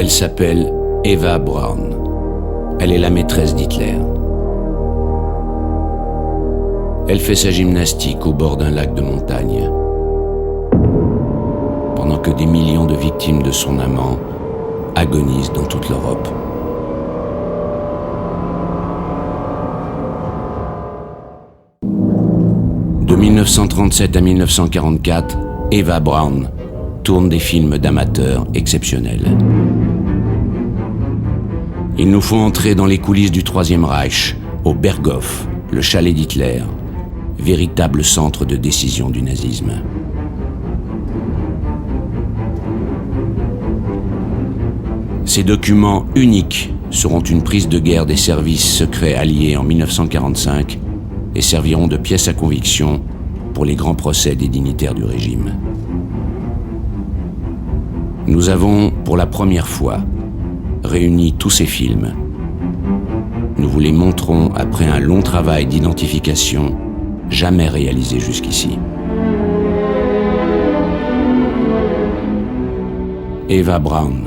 Elle s'appelle Eva Braun. Elle est la maîtresse d'Hitler. Elle fait sa gymnastique au bord d'un lac de montagne, pendant que des millions de victimes de son amant agonisent dans toute l'Europe. De 1937 à 1944, Eva Braun tourne des films d'amateurs exceptionnels. Il nous faut entrer dans les coulisses du Troisième Reich, au Berghof, le chalet d'Hitler, véritable centre de décision du nazisme. Ces documents uniques seront une prise de guerre des services secrets alliés en 1945 et serviront de pièce à conviction pour les grands procès des dignitaires du régime. Nous avons, pour la première fois, réuni tous ces films. Nous vous les montrons après un long travail d'identification jamais réalisé jusqu'ici. Eva Braun,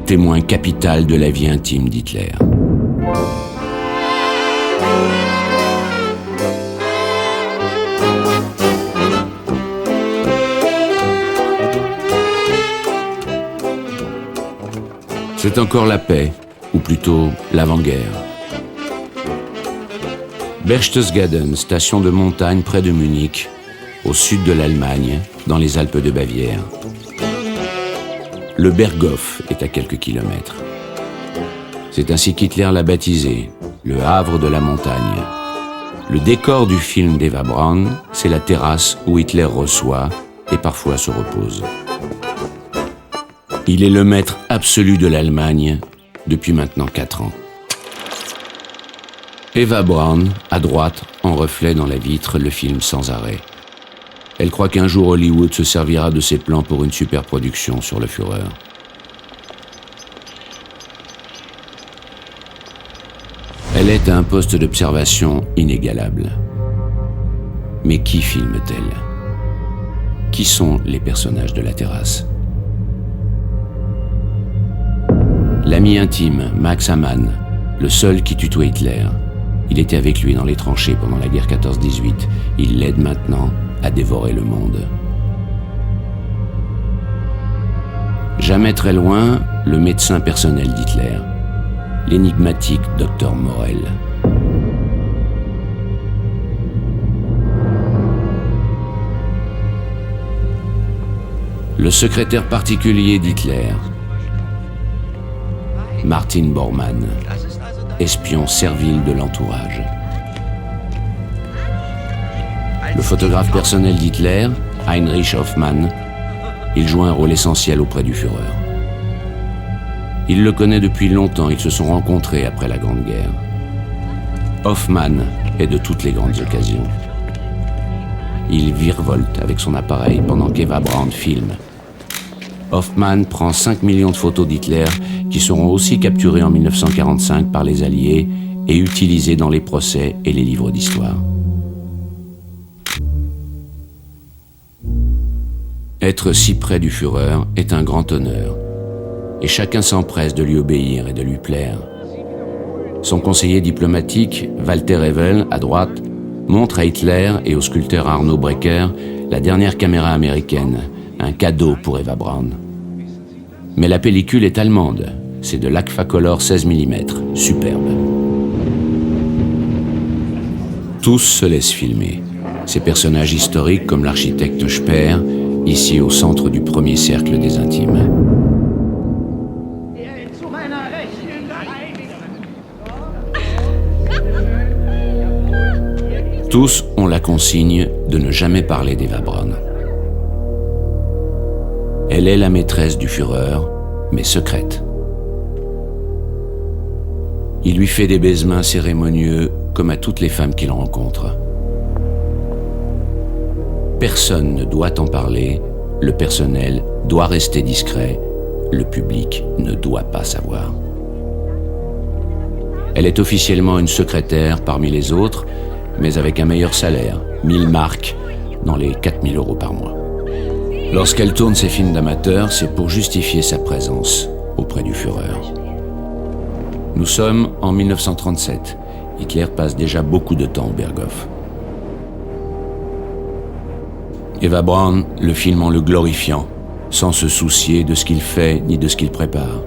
témoin capital de la vie intime d'Hitler. C'est encore la paix, ou plutôt l'avant-guerre. Berchtesgaden, station de montagne près de Munich, au sud de l'Allemagne, dans les Alpes de Bavière. Le Berghof est à quelques kilomètres. C'est ainsi qu'Hitler l'a baptisé, le havre de la montagne. Le décor du film d'Eva Braun, c'est la terrasse où Hitler reçoit et parfois se repose. Il est le maître absolu de l'Allemagne depuis maintenant 4 ans. Eva Braun, à droite, en reflet dans la vitre, le film sans arrêt. Elle croit qu'un jour Hollywood se servira de ses plans pour une superproduction sur le Führer. Elle est à un poste d'observation inégalable. Mais qui filme-t-elle? Qui sont les personnages de la terrasse? L'ami intime, Max Hamann, le seul qui tutoie Hitler. Il était avec lui dans les tranchées pendant la guerre 14-18. Il l'aide maintenant à dévorer le monde. Jamais très loin, le médecin personnel d'Hitler, l'énigmatique Dr Morell. Le secrétaire particulier d'Hitler, Martin Bormann, espion servile de l'entourage. Le photographe personnel d'Hitler, Heinrich Hoffmann, il joue un rôle essentiel auprès du Führer. Il le connaît depuis longtemps, ils se sont rencontrés après la Grande Guerre. Hoffmann est de toutes les grandes occasions. Il virevolte avec son appareil pendant qu'Eva Braun filme. Hoffmann prend 5 millions de photos d'Hitler qui seront aussi capturées en 1945 par les Alliés et utilisées dans les procès et les livres d'histoire. Être si près du Führer est un grand honneur, et chacun s'empresse de lui obéir et de lui plaire. Son conseiller diplomatique, Walter Evel, à droite, montre à Hitler et au sculpteur Arno Breker la dernière caméra américaine, un cadeau pour Eva Braun. Mais la pellicule est allemande, c'est de l'Agfacolor 16 mm, superbe. Tous se laissent filmer. Ces personnages historiques comme l'architecte Speer, ici au centre du premier cercle des intimes. Tous ont la consigne de ne jamais parler d'Eva Braun. Elle est la maîtresse du Führer, mais secrète. Il lui fait des baisements cérémonieux comme à toutes les femmes qu'il rencontre. Personne ne doit en parler, le personnel doit rester discret, le public ne doit pas savoir. Elle est officiellement une secrétaire parmi les autres, mais avec un meilleur salaire, 1000 marks, dans les 4000 € par mois. Lorsqu'elle tourne ses films d'amateurs, c'est pour justifier sa présence, auprès du Führer. Nous sommes en 1937. Hitler passe déjà beaucoup de temps au Berghof. Eva Braun le filme en le glorifiant, sans se soucier de ce qu'il fait ni de ce qu'il prépare.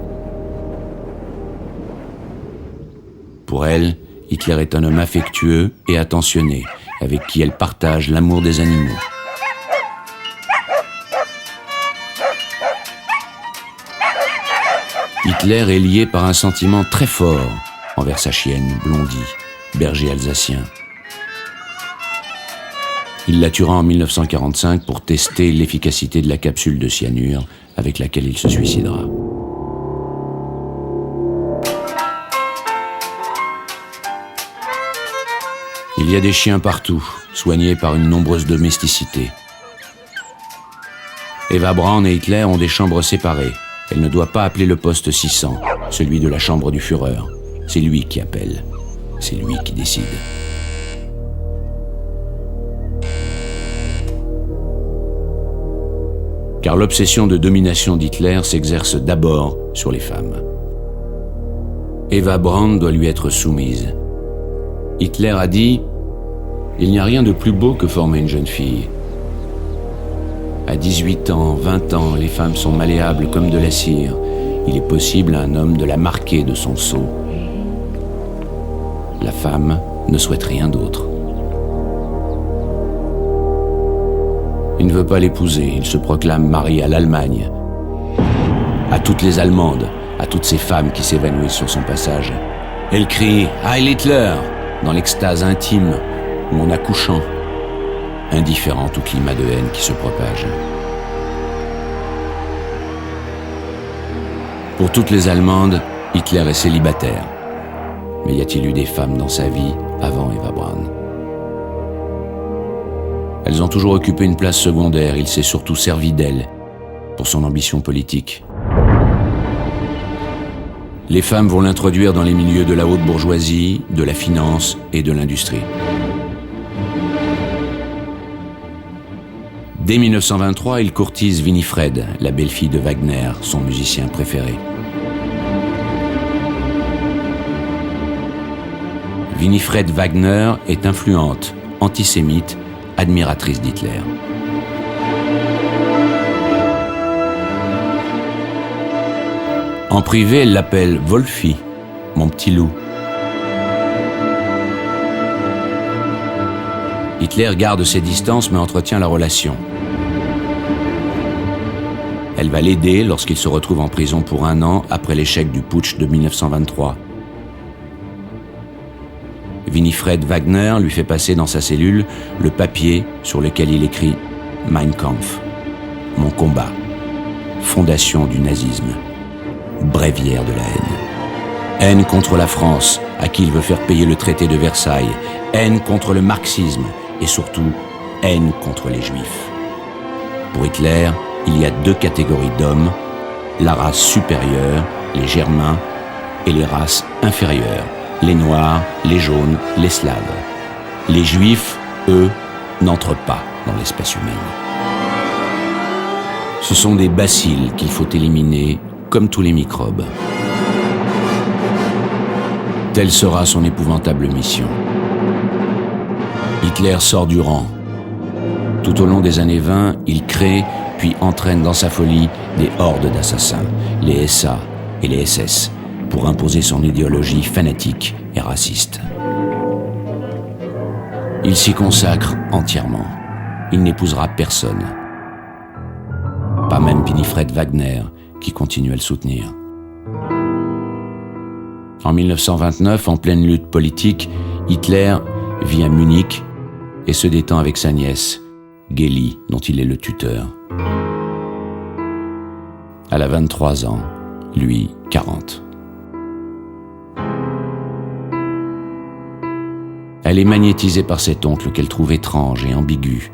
Pour elle, Hitler est un homme affectueux et attentionné, avec qui elle partage l'amour des animaux. Hitler est lié par un sentiment très fort envers sa chienne, Blondie, berger alsacien. Il la tuera en 1945 pour tester l'efficacité de la capsule de cyanure avec laquelle il se suicidera. Il y a des chiens partout, soignés par une nombreuse domesticité. Eva Braun et Hitler ont des chambres séparées. Elle ne doit pas appeler le poste 600, celui de la chambre du Führer. C'est lui qui appelle. C'est lui qui décide. Car l'obsession de domination d'Hitler s'exerce d'abord sur les femmes. Eva Braun doit lui être soumise. Hitler a dit « Il n'y a rien de plus beau que former une jeune fille. À 18 ans, 20 ans, les femmes sont malléables comme de la cire. Il est possible à un homme de la marquer de son sceau. La femme ne souhaite rien d'autre. Il ne veut pas l'épouser, il se proclame marié à l'Allemagne. À toutes les Allemandes, à toutes ces femmes qui s'évanouissent sur son passage. Elle crie « Heil Hitler !» dans l'extase intime ou en accouchant, indifférente au climat de haine qui se propage. Pour toutes les Allemandes, Hitler est célibataire. Mais y a-t-il eu des femmes dans sa vie avant Eva Braun ? Elles ont toujours occupé une place secondaire, il s'est surtout servi d'elles pour son ambition politique. Les femmes vont l'introduire dans les milieux de la haute bourgeoisie, de la finance et de l'industrie. Dès 1923, il courtise Winifred, la belle-fille de Wagner, son musicien préféré. Winifred Wagner est influente, antisémite, admiratrice d'Hitler. En privé, elle l'appelle Wolfie, mon petit loup. Hitler garde ses distances mais entretient la relation. Elle va l'aider lorsqu'il se retrouve en prison pour 1 an après l'échec du putsch de 1923. Winifred Wagner lui fait passer dans sa cellule le papier sur lequel il écrit « Mein Kampf », « Mon combat », fondation du nazisme, bréviaire de la haine. Haine contre la France, à qui il veut faire payer le traité de Versailles, haine contre le marxisme et surtout haine contre les juifs. Pour Hitler, il y a 2 catégories d'hommes, la race supérieure, les Germains, et les races inférieures, les Noirs, les Jaunes, les Slaves. Les Juifs, eux, n'entrent pas dans l'espèce humaine. Ce sont des bacilles qu'il faut éliminer, comme tous les microbes. Telle sera son épouvantable mission. Hitler sort du rang. Tout au long des années 20, il crée, puis entraîne dans sa folie des hordes d'assassins, les SA et les SS, pour imposer son idéologie fanatique et raciste. Il s'y consacre entièrement. Il n'épousera personne. Pas même Winifred Wagner, qui continue à le soutenir. En 1929, en pleine lutte politique, Hitler vit à Munich et se détend avec sa nièce, Gélie, dont il est le tuteur. Elle a 23 ans, lui 40. Elle est magnétisée par cet oncle qu'elle trouve étrange et ambigu.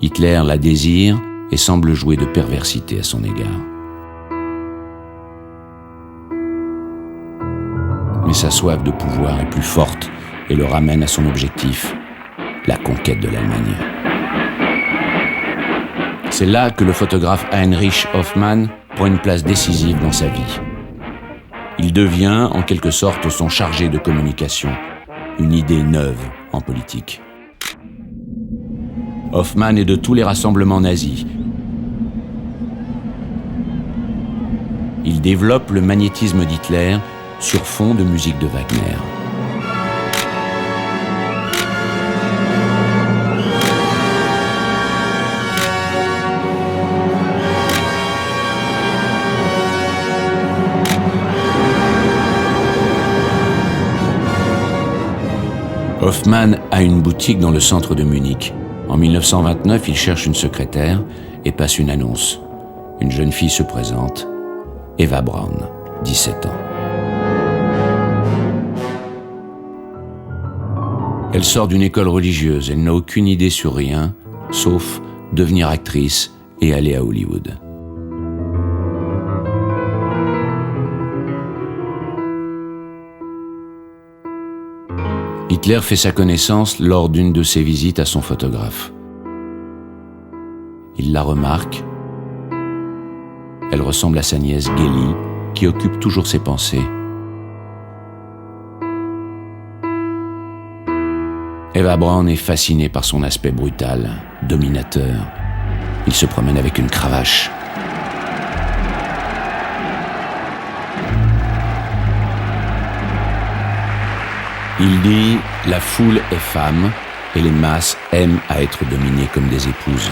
Hitler la désire et semble jouer de perversité à son égard. Mais sa soif de pouvoir est plus forte et le ramène à son objectif, la conquête de l'Allemagne. C'est là que le photographe Heinrich Hoffmann prend une place décisive dans sa vie. Il devient, en quelque sorte, son chargé de communication, une idée neuve en politique. Hoffmann est de tous les rassemblements nazis. Il développe le magnétisme d'Hitler sur fond de musique de Wagner. Hoffmann a une boutique dans le centre de Munich. En 1929, il cherche une secrétaire et passe une annonce. Une jeune fille se présente, Eva Braun, 17 ans. Elle sort d'une école religieuse, elle n'a aucune idée sur rien, sauf devenir actrice et aller à Hollywood. Hitler fait sa connaissance lors d'une de ses visites à son photographe. Il la remarque. Elle ressemble à sa nièce Geli, qui occupe toujours ses pensées. Eva Braun est fascinée par son aspect brutal, dominateur. Il se promène avec une cravache. Il dit « La foule est femme et les masses aiment à être dominées comme des épouses ».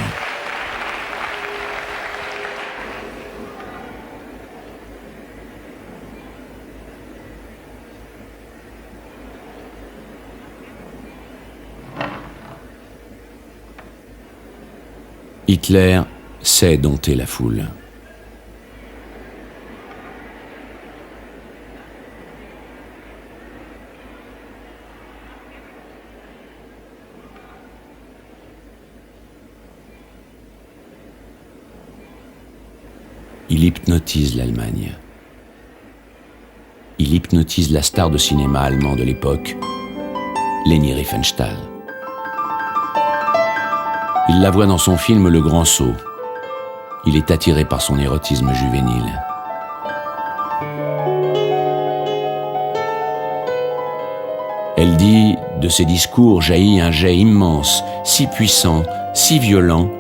Hitler sait dompter la foule. Il hypnotise l'Allemagne. Il hypnotise la star de cinéma allemand de l'époque, Leni Riefenstahl. Il la voit dans son film Le Grand Saut. Il est attiré par son érotisme juvénile. Elle dit, de ses discours jaillit un jet immense, si puissant, si violent,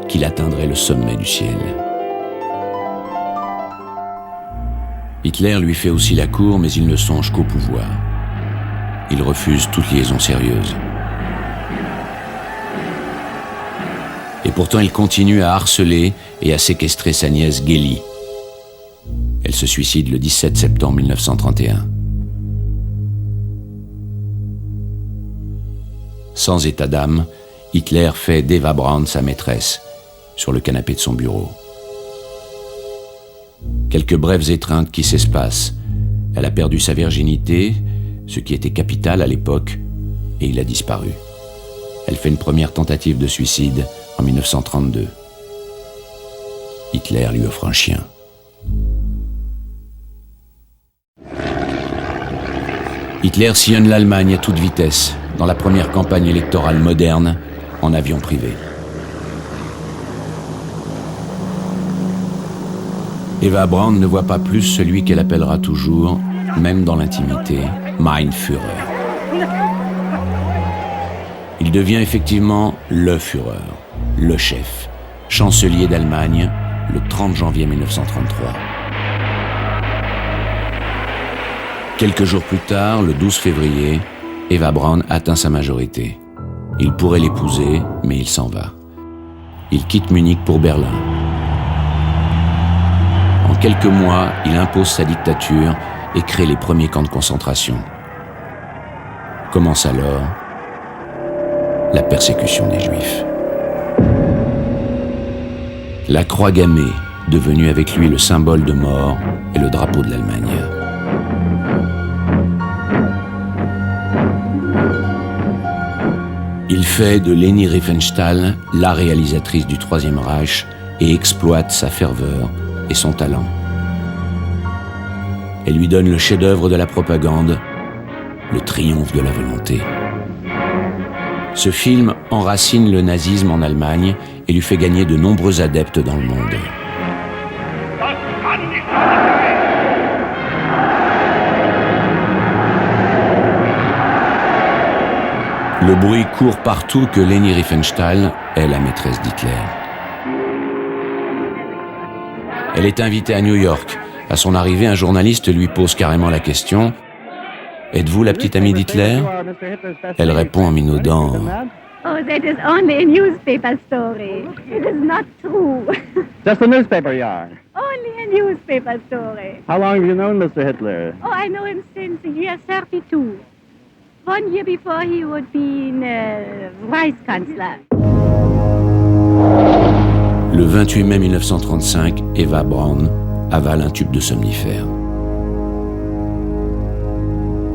qu'il atteindrait le sommet du ciel. Hitler lui fait aussi la cour, mais il ne songe qu'au pouvoir. Il refuse toute liaison sérieuse. Et pourtant, il continue à harceler et à séquestrer sa nièce Geli. Elle se suicide le 17 septembre 1931. Sans état d'âme, Hitler fait d'Eva Braun sa maîtresse, sur le canapé de son bureau. Quelques brèves étreintes qui s'espacent. Elle a perdu sa virginité, ce qui était capital à l'époque, et il a disparu. Elle fait une première tentative de suicide en 1932. Hitler lui offre un chien. Hitler sillonne l'Allemagne à toute vitesse, dans la première campagne électorale moderne, en avion privé. Eva Braun ne voit pas plus celui qu'elle appellera toujours, même dans l'intimité, Mein Führer. Il devient effectivement le Führer, le chef, chancelier d'Allemagne, le 30 janvier 1933. Quelques jours plus tard, le 12 février, Eva Braun atteint sa majorité. Il pourrait l'épouser, mais il s'en va. Il quitte Munich pour Berlin. En quelques mois, il impose sa dictature et crée les premiers camps de concentration. Commence alors la persécution des Juifs. La croix gammée, devenue avec lui le symbole de mort et le drapeau de l'Allemagne. Il fait de Leni Riefenstahl la réalisatrice du Troisième Reich et exploite sa ferveur et son talent. Elle lui donne le chef-d'œuvre de la propagande, le triomphe de la volonté. Ce film enracine le nazisme en Allemagne et lui fait gagner de nombreux adeptes dans le monde. Le bruit court partout que Leni Riefenstahl est la maîtresse d'Hitler. Elle est invitée à New York. À son arrivée, un journaliste lui pose carrément la question « Êtes-vous la petite amie d'Hitler ?» Elle répond en minaudant « Oh, that is only a newspaper story. It is not true. » Just a newspaper yarn. Only a newspaper story. How long have you known Mr. Hitler? Oh, I know him since the year 32. 1 year before he would be Reichskanzler. Le 28 mai 1935, Eva Braun avale un tube de somnifère.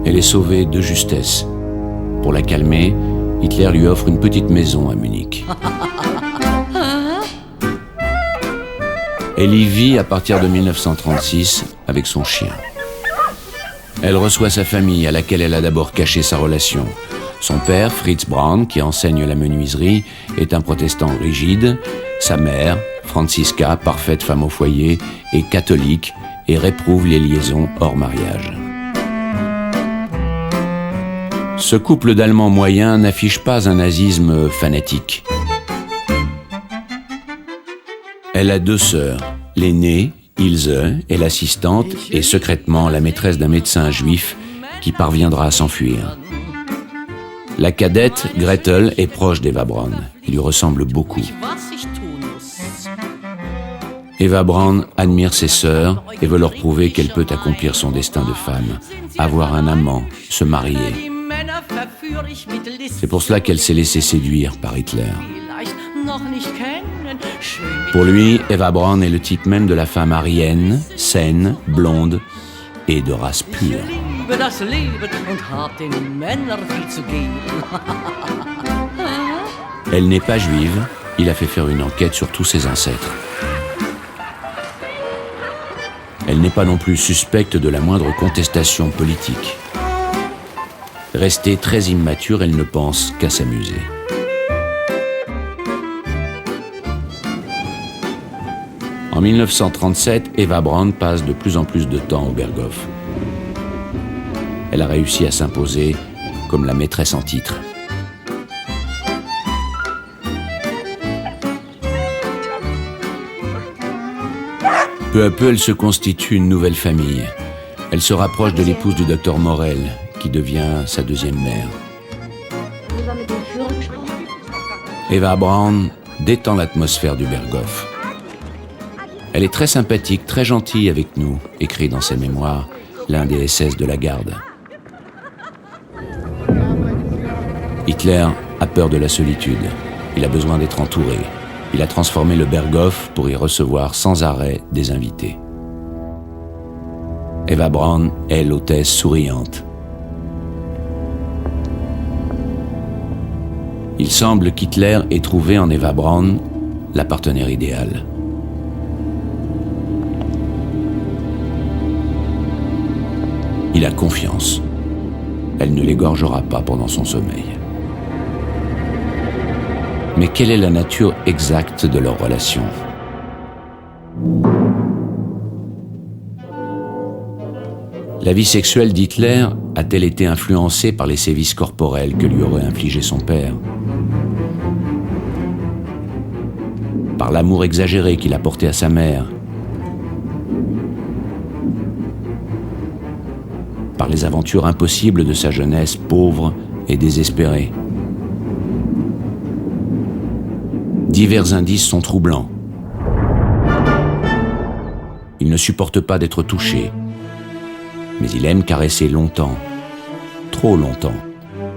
Elle est sauvée de justesse. Pour la calmer, Hitler lui offre une petite maison à Munich. Elle y vit à partir de 1936 avec son chien. Elle reçoit sa famille à laquelle elle a d'abord caché sa relation. Son père, Fritz Braun, qui enseigne la menuiserie, est un protestant rigide. Sa mère, Franziska, parfaite femme au foyer, est catholique et réprouve les liaisons hors mariage. Ce couple d'Allemands moyens n'affiche pas un nazisme fanatique. Elle a 2 sœurs. L'aînée, Ilse, est l'assistante et secrètement la maîtresse d'un médecin juif qui parviendra à s'enfuir. La cadette, Gretel, est proche d'Eva Braun. Elle lui ressemble beaucoup. Eva Braun admire ses sœurs et veut leur prouver qu'elle peut accomplir son destin de femme, avoir un amant, se marier. C'est pour cela qu'elle s'est laissée séduire par Hitler. Pour lui, Eva Braun est le type même de la femme aryenne, saine, blonde et de race pure. Elle n'est pas juive, il a fait faire une enquête sur tous ses ancêtres. Elle n'est pas non plus suspecte de la moindre contestation politique. Restée très immature, elle ne pense qu'à s'amuser. En 1937, Eva Braun passe de plus en plus de temps au Berghof. Elle a réussi à s'imposer comme la maîtresse en titre. Peu à peu, elle se constitue une nouvelle famille. Elle se rapproche de l'épouse du docteur Morel, qui devient sa deuxième mère. Eva Braun détend l'atmosphère du Berghof. Elle est très sympathique, très gentille avec nous, écrit dans ses mémoires l'un des SS de la garde. Hitler a peur de la solitude. Il a besoin d'être entouré. Il a transformé le Berghof pour y recevoir sans arrêt des invités. Eva Braun est l'hôtesse souriante. Il semble qu'Hitler ait trouvé en Eva Braun la partenaire idéale. Il a confiance. Elle ne l'égorgera pas pendant son sommeil. Mais quelle est la nature exacte de leur relation ? La vie sexuelle d'Hitler a-t-elle été influencée par les sévices corporels que lui aurait infligé son père ? Par l'amour exagéré qu'il a porté à sa mère ? Par les aventures impossibles de sa jeunesse pauvre et désespérée. Divers indices sont troublants. Il ne supporte pas d'être touché, mais il aime caresser longtemps, trop longtemps,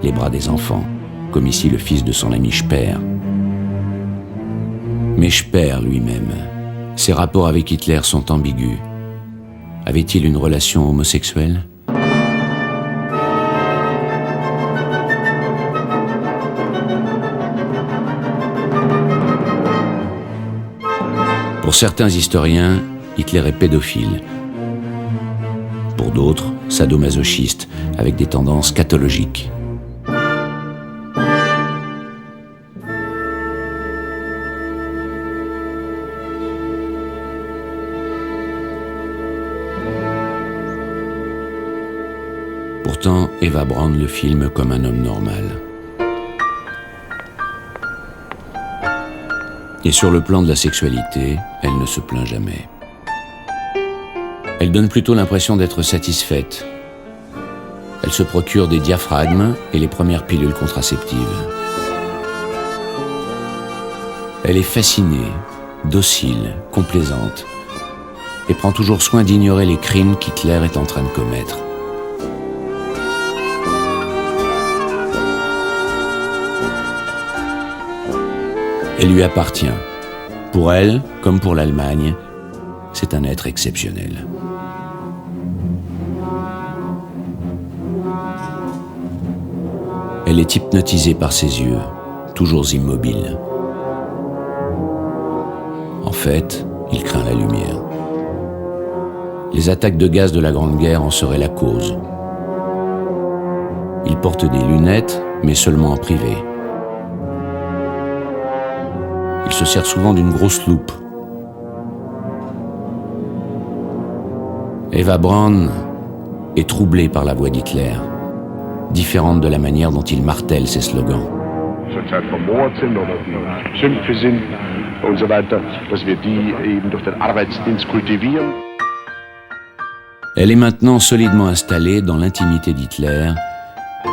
les bras des enfants, comme ici le fils de son ami Speer. Mais Speer lui-même, ses rapports avec Hitler sont ambigus. Avait-il une relation homosexuelle ? Pour certains historiens, Hitler est pédophile. Pour d'autres, sadomasochiste, avec des tendances cathologiques. Pourtant, Eva Braun le filme comme un homme normal. Et sur le plan de la sexualité, elle ne se plaint jamais. Elle donne plutôt l'impression d'être satisfaite. Elle se procure des diaphragmes et les premières pilules contraceptives. Elle est fascinée, docile, complaisante, et prend toujours soin d'ignorer les crimes qu'Hitler est en train de commettre. Elle lui appartient. Pour elle, comme pour l'Allemagne, c'est un être exceptionnel. Elle est hypnotisée par ses yeux, toujours immobiles. En fait, il craint la lumière. Les attaques de gaz de la Grande Guerre en seraient la cause. Il porte des lunettes, mais seulement en privé. Il se sert souvent d'une grosse loupe. Eva Braun est troublée par la voix d'Hitler, différente de la manière dont il martèle ses slogans. Zurzeit vermord sind oder die Sümpfe sind und so weiter, dass wir die eben durch den Arbeitsdienst kultivieren. Elle est maintenant solidement installée dans l'intimité d'Hitler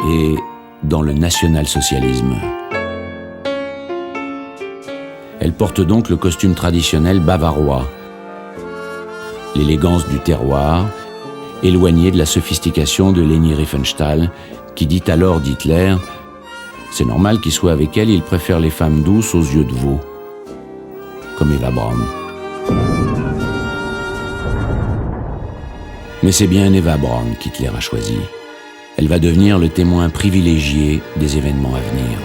et dans le national-socialisme. Elle porte donc le costume traditionnel bavarois, l'élégance du terroir, éloignée de la sophistication de Leni Riefenstahl, qui dit alors d'Hitler « C'est normal qu'il soit avec elle, il préfère les femmes douces aux yeux de veau », comme Eva Braun. Mais c'est bien Eva Braun qu'Hitler a choisi. Elle va devenir le témoin privilégié des événements à venir.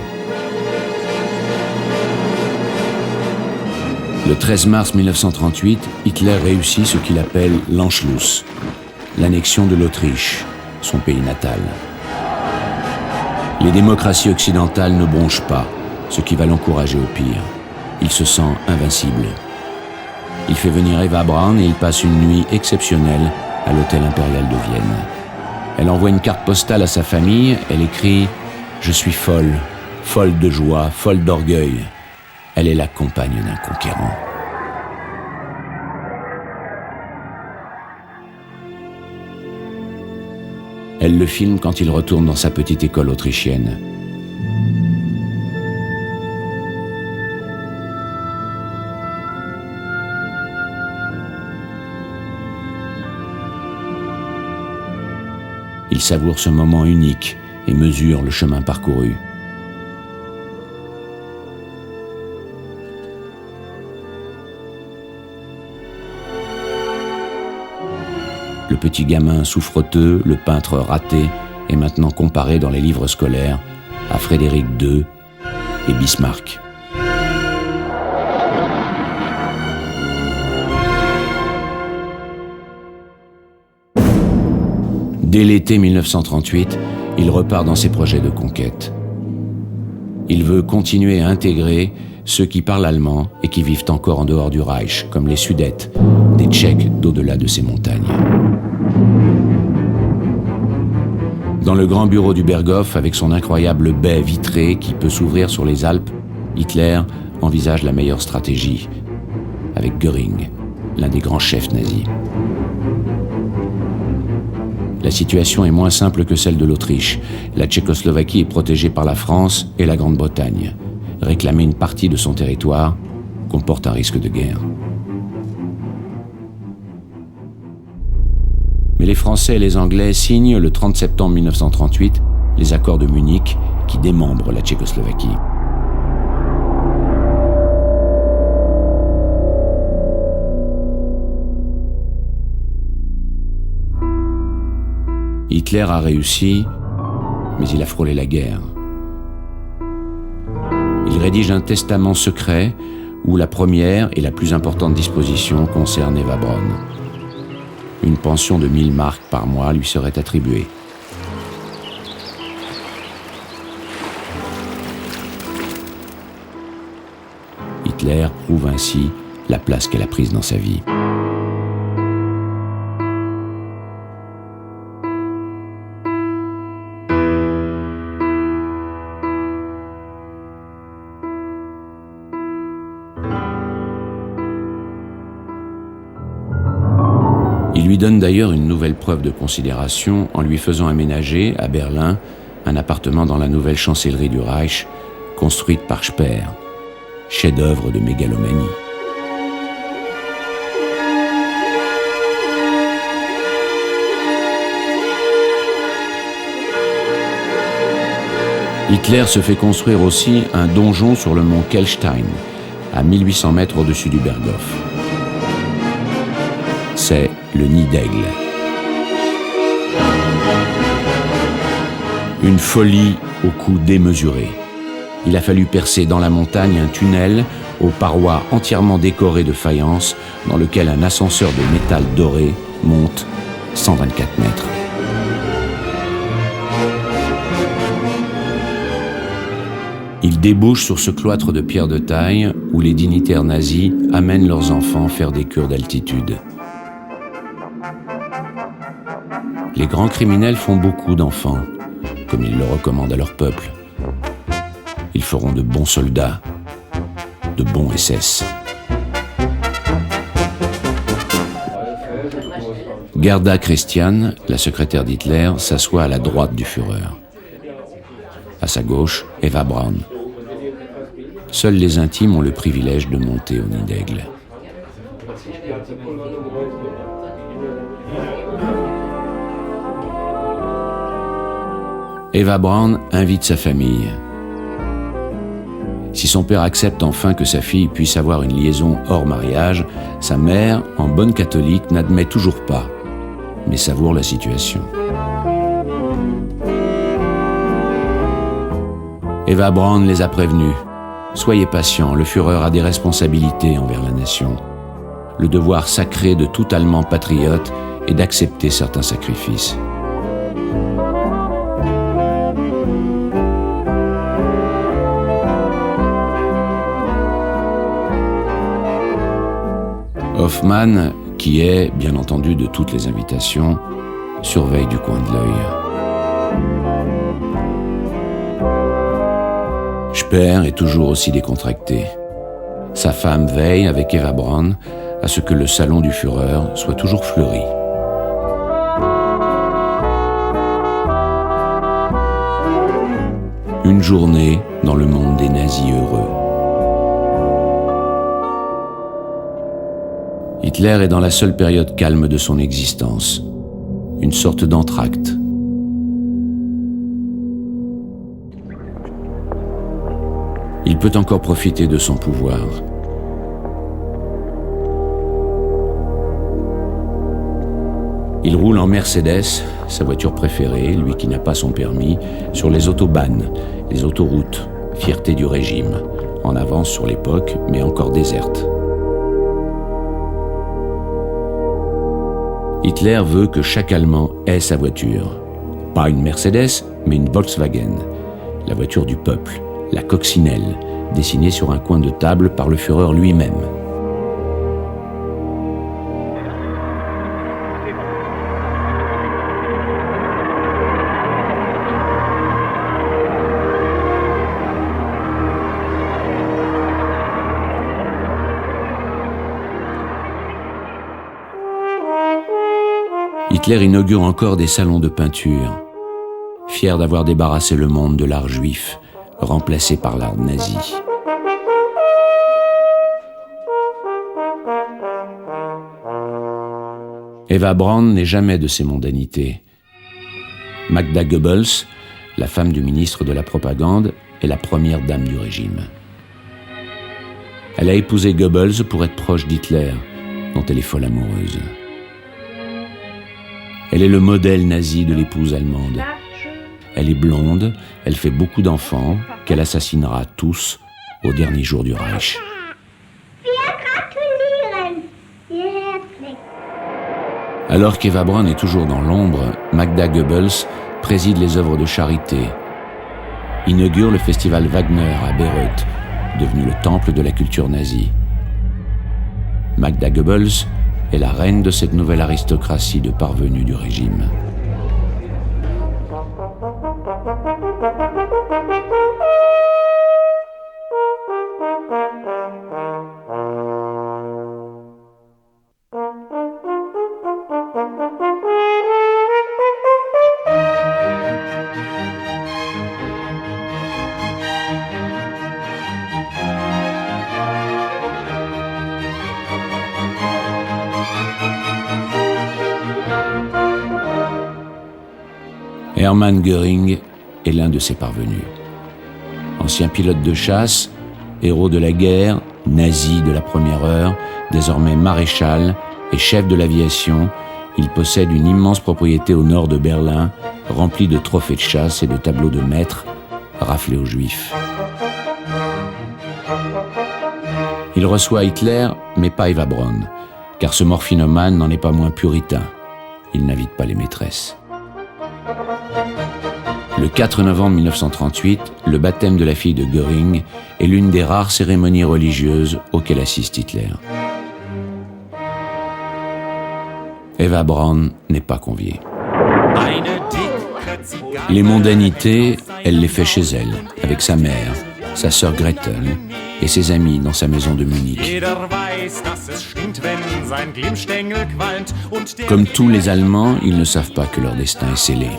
Le 13 mars 1938, Hitler réussit ce qu'il appelle l'Anschluss, l'annexion de l'Autriche, son pays natal. Les démocraties occidentales ne bronchent pas, ce qui va l'encourager au pire. Il se sent invincible. Il fait venir Eva Braun et il passe une nuit exceptionnelle à l'hôtel impérial de Vienne. Elle envoie une carte postale à sa famille, elle écrit « Je suis folle, folle de joie, folle d'orgueil ». Elle est la compagne d'un conquérant. Elle le filme quand il retourne dans sa petite école autrichienne. Il savoure ce moment unique et mesure le chemin parcouru. Le petit gamin souffreteux, le peintre raté, est maintenant comparé dans les livres scolaires à Frédéric II et Bismarck. Dès l'été 1938, il repart dans ses projets de conquête. Il veut continuer à intégrer ceux qui parlent allemand et qui vivent encore en dehors du Reich, comme les Sudètes, des Tchèques d'au-delà de ces montagnes. Dans le grand bureau du Berghof, avec son incroyable baie vitrée qui peut s'ouvrir sur les Alpes, Hitler envisage la meilleure stratégie, avec Göring, l'un des grands chefs nazis. La situation est moins simple que celle de l'Autriche. La Tchécoslovaquie est protégée par la France et la Grande-Bretagne. Réclamer une partie de son territoire comporte un risque de guerre. Mais les Français et les Anglais signent le 30 septembre 1938 les accords de Munich qui démembrent la Tchécoslovaquie. Hitler a réussi, mais il a frôlé la guerre. Il rédige un testament secret où la première et la plus importante disposition concerne Eva Braun. Une pension de 1000 marks par mois lui serait attribuée. Hitler prouve ainsi la place qu'elle a prise dans sa vie. Il lui donne d'ailleurs une nouvelle preuve de considération en lui faisant aménager, à Berlin, un appartement dans la nouvelle chancellerie du Reich, construite par Speer, chef-d'œuvre de mégalomanie. Hitler se fait construire aussi un donjon sur le mont Kelstein, à 1800 mètres au-dessus du Berghof. C'est le nid d'aigle. Une folie au coût démesuré. Il a fallu percer dans la montagne un tunnel aux parois entièrement décorées de faïence dans lequel un ascenseur de métal doré monte 124 mètres. Il débouche sur ce cloître de pierre de taille où les dignitaires nazis amènent leurs enfants faire des cures d'altitude. Les grands criminels font beaucoup d'enfants, comme ils le recommandent à leur peuple. Ils feront de bons soldats, de bons SS. Gerda Christian, la secrétaire d'Hitler, s'assoit à la droite du Führer. À sa gauche, Eva Braun. Seuls les intimes ont le privilège de monter au nid d'aigle. Eva Braun invite sa famille. Si son père accepte enfin que sa fille puisse avoir une liaison hors mariage, sa mère, en bonne catholique, n'admet toujours pas, mais savoure la situation. Eva Braun les a prévenus. Soyez patients, le Führer a des responsabilités envers la nation. Le devoir sacré de tout Allemand patriote est d'accepter certains sacrifices. Hoffmann, qui est, bien entendu, de toutes les invitations, surveille du coin de l'œil. Speer est toujours aussi décontracté. Sa femme veille, avec Eva Braun, à ce que le salon du Führer soit toujours fleuri. Une journée dans le monde des nazis heureux. Hitler est dans la seule période calme de son existence, une sorte d'entracte. Il peut encore profiter de son pouvoir. Il roule en Mercedes, sa voiture préférée, lui qui n'a pas son permis, sur les autobahns, les autoroutes, fierté du régime, en avance sur l'époque, mais encore déserte. Hitler veut que chaque Allemand ait sa voiture. Pas une Mercedes, mais une Volkswagen, la voiture du peuple, la coccinelle, dessinée sur un coin de table par le Führer lui-même. Hitler inaugure encore des salons de peinture, fier d'avoir débarrassé le monde de l'art juif, remplacé par l'art nazi. Eva Braun n'est jamais de ces mondanités. Magda Goebbels, la femme du ministre de la Propagande, est la première dame du régime. Elle a épousé Goebbels pour être proche d'Hitler, dont elle est folle amoureuse. Elle est le modèle nazi de l'épouse allemande. Elle est blonde, elle fait beaucoup d'enfants, qu'elle assassinera tous au dernier jour du Reich. Alors qu'Eva Braun est toujours dans l'ombre, Magda Goebbels préside les œuvres de charité, inaugure le festival Wagner à Bayreuth, devenu le temple de la culture nazie. Magda Goebbels est la reine de cette nouvelle aristocratie de parvenus du régime. Hermann Göring est l'un de ses parvenus. Ancien pilote de chasse, héros de la guerre, nazi de la première heure, désormais maréchal et chef de l'aviation, il possède une immense propriété au nord de Berlin, remplie de trophées de chasse et de tableaux de maîtres raflés aux Juifs. Il reçoit Hitler, mais pas Eva Braun, car ce morphinomane n'en est pas moins puritain. Il n'invite pas les maîtresses. Le 4 novembre 1938, le baptême de la fille de Göring est l'une des rares cérémonies religieuses auxquelles assiste Hitler. Eva Braun n'est pas conviée. Les mondanités, elle les fait chez elle, avec sa mère, sa sœur Gretel et ses amis dans sa maison de Munich. Comme tous les Allemands, ils ne savent pas que leur destin est scellé.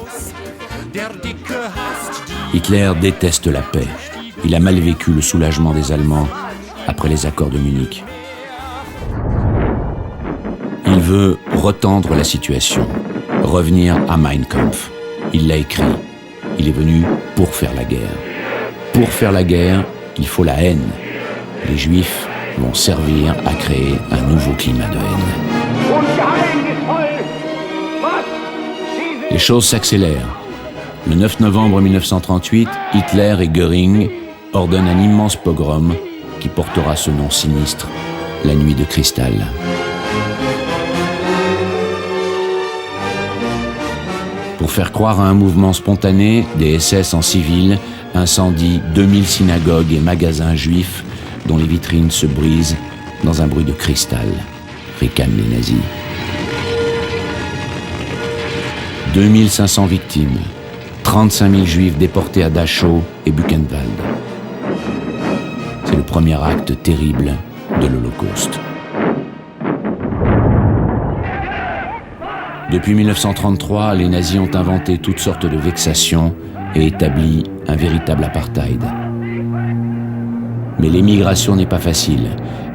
Hitler déteste la paix. Il a mal vécu le soulagement des Allemands après les accords de Munich. Il veut retendre la situation, revenir à Mein Kampf. Il l'a écrit. Il est venu pour faire la guerre. Pour faire la guerre, il faut la haine. Les Juifs vont servir à créer un nouveau climat de haine. Les choses s'accélèrent. Le 9 novembre 1938, Hitler et Göring ordonnent un immense pogrom qui portera ce nom sinistre, la nuit de cristal. Pour faire croire à un mouvement spontané, des SS en civil incendient 2000 synagogues et magasins juifs dont les vitrines se brisent dans un bruit de cristal, ricanent les nazis. 2500 victimes, 35 000 juifs déportés à Dachau et Buchenwald. C'est le premier acte terrible de l'Holocauste. Depuis 1933, les nazis ont inventé toutes sortes de vexations et établi un véritable apartheid. Mais l'émigration n'est pas facile,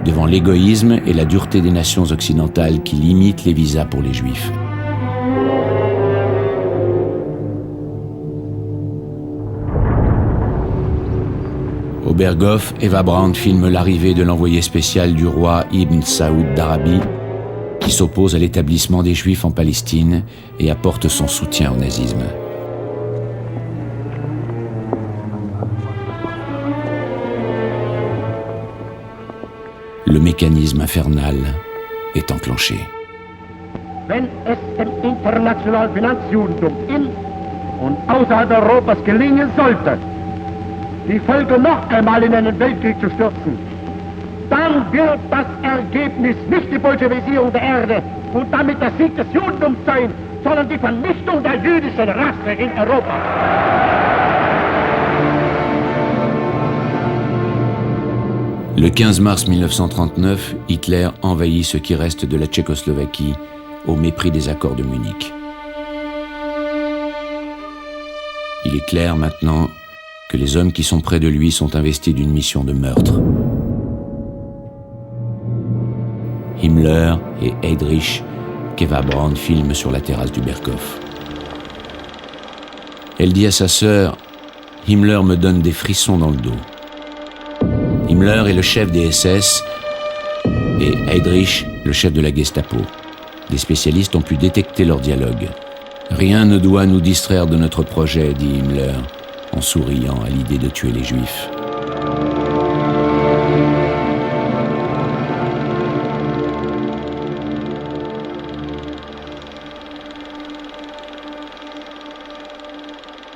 devant l'égoïsme et la dureté des nations occidentales qui limitent les visas pour les juifs. Au Berghof, Eva Braun filme l'arrivée de l'envoyé spécial du roi Ibn Saoud d'Arabie, qui s'oppose à l'établissement des Juifs en Palestine et apporte son soutien au nazisme. Le mécanisme infernal est enclenché. Wenn es dem internationalen Finanzjudentum in und außerhalb Europas gelingen sollte, die Völker noch einmal in einen Weltkrieg zu stürzen, dann wird das Ergebnis nicht die Bolschewisierung der Erde und damit der Sieg des Judentums sein, sondern die Vernichtung der jüdischen Rasse in Europa. Le 15 mars 1939, Hitler envahit ce qui reste de la Tchécoslovaquie au mépris des accords de Munich. Il est clair maintenant que les hommes qui sont près de lui sont investis d'une mission de meurtre. Himmler et Heydrich qu'Eva Braun filme sur la terrasse du Berghof. Elle dit à sa sœur « Himmler me donne des frissons dans le dos ». Himmler est le chef des SS et Heydrich le chef de la Gestapo. Des spécialistes ont pu détecter leur dialogue. « Rien ne doit nous distraire de notre projet », dit Himmler, en souriant à l'idée de tuer les Juifs.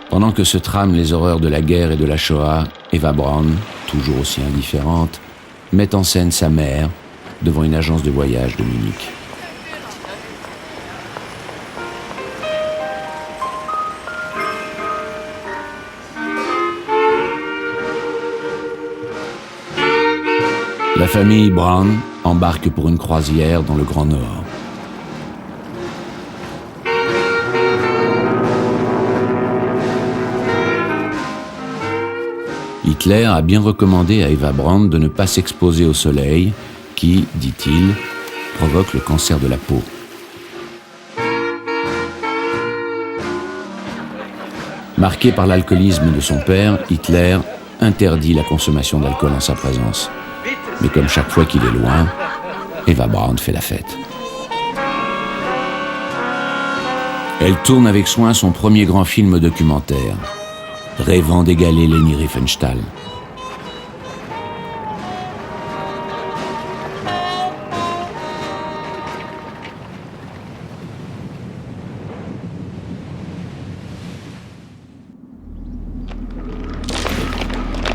Pendant que se trament les horreurs de la guerre et de la Shoah, Eva Braun, toujours aussi indifférente, met en scène sa mère devant une agence de voyage de Munich. La famille Braun embarque pour une croisière dans le Grand Nord. Hitler a bien recommandé à Eva Braun de ne pas s'exposer au soleil qui, dit-il, provoque le cancer de la peau. Marqué par l'alcoolisme de son père, Hitler interdit la consommation d'alcool en sa présence. Mais comme chaque fois qu'il est loin, Eva Braun fait la fête. Elle tourne avec soin son premier grand film documentaire, rêvant d'égaler Leni Riefenstahl.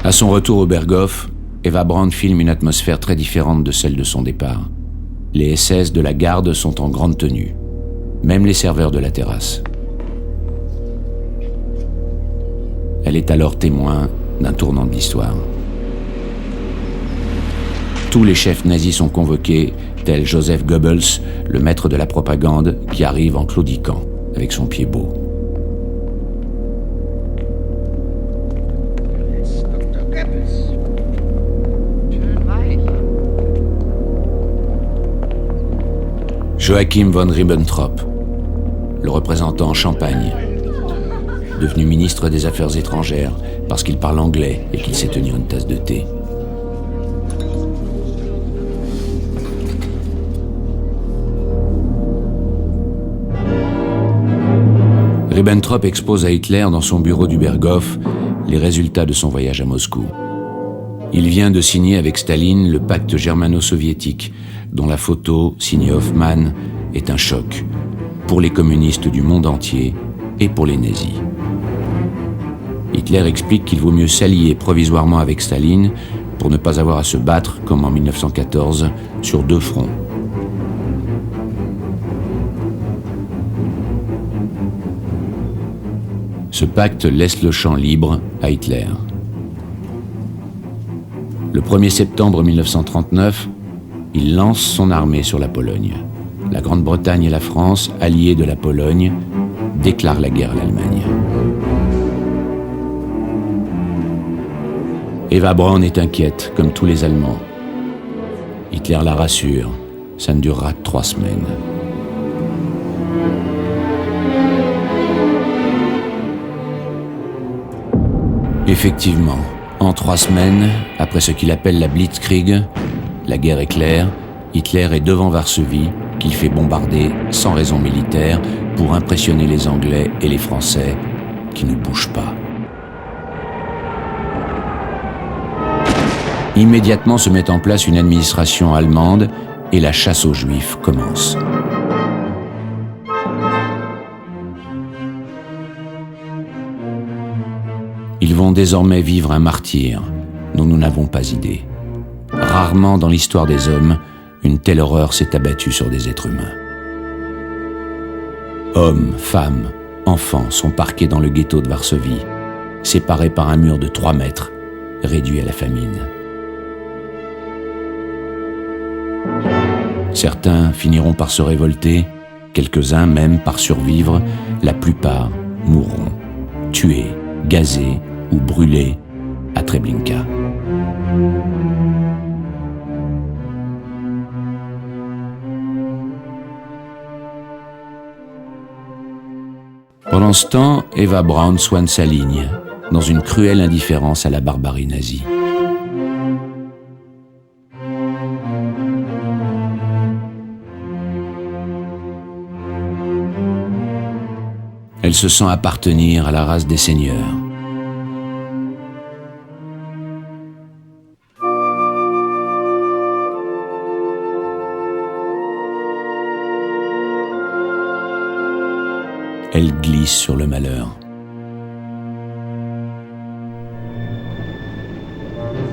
À son retour au Berghof, Eva Braun filme une atmosphère très différente de celle de son départ. Les SS de la garde sont en grande tenue, même les serveurs de la terrasse. Elle est alors témoin d'un tournant de l'histoire. Tous les chefs nazis sont convoqués, tel Joseph Goebbels, le maître de la propagande, qui arrive en claudiquant, avec son pied beau. Joachim von Ribbentrop, le représentant en Champagne, devenu ministre des Affaires étrangères parce qu'il parle anglais et qu'il sait tenir une tasse de thé. Ribbentrop expose à Hitler dans son bureau du Berghof les résultats de son voyage à Moscou. Il vient de signer avec Staline le pacte germano-soviétique, dont la photo, signée Hoffmann, est un choc pour les communistes du monde entier et pour les nazis. Hitler explique qu'il vaut mieux s'allier provisoirement avec Staline pour ne pas avoir à se battre, comme en 1914, sur deux fronts. Ce pacte laisse le champ libre à Hitler. Le 1er septembre 1939, il lance son armée sur la Pologne. La Grande-Bretagne et la France, alliées de la Pologne, déclarent la guerre à l'Allemagne. Eva Braun est inquiète, comme tous les Allemands. Hitler la rassure, ça ne durera que 3 semaines. Effectivement, en 3 semaines, après ce qu'il appelle la Blitzkrieg, la guerre éclair, Hitler est devant Varsovie, qu'il fait bombarder sans raison militaire pour impressionner les Anglais et les Français qui ne bougent pas. Immédiatement se met en place une administration allemande et la chasse aux Juifs commence. Ils vont désormais vivre un martyre dont nous n'avons pas idée. Rarement dans l'histoire des hommes, une telle horreur s'est abattue sur des êtres humains. Hommes, femmes, enfants sont parqués dans le ghetto de Varsovie, séparés par un mur de 3 mètres, réduits à la famine. Certains finiront par se révolter, quelques-uns même par survivre, la plupart mourront, tués, gazés ou brûlés à Treblinka. Pendant ce temps, Eva Braun soigne sa ligne, dans une cruelle indifférence à la barbarie nazie. Elle se sent appartenir à la race des seigneurs. Elle glisse sur le malheur.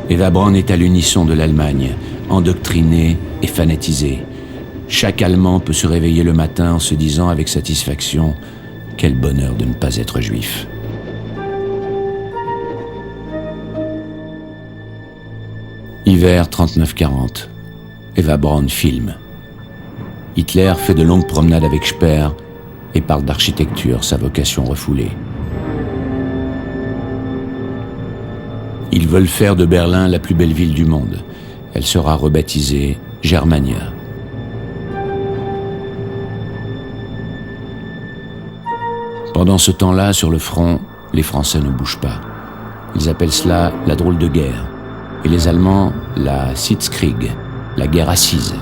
Eva Braun est à l'unisson de l'Allemagne, endoctrinée et fanatisée. Chaque Allemand peut se réveiller le matin en se disant avec satisfaction « Quel bonheur de ne pas être juif ». Hiver 39-40. Eva Braun filme. Hitler fait de longues promenades avec Speer et parle d'architecture, sa vocation refoulée. Ils veulent faire de Berlin la plus belle ville du monde. Elle sera rebaptisée Germania. Pendant ce temps-là, sur le front, les Français ne bougent pas. Ils appellent cela la drôle de guerre, et les Allemands la Sitzkrieg, la guerre assise.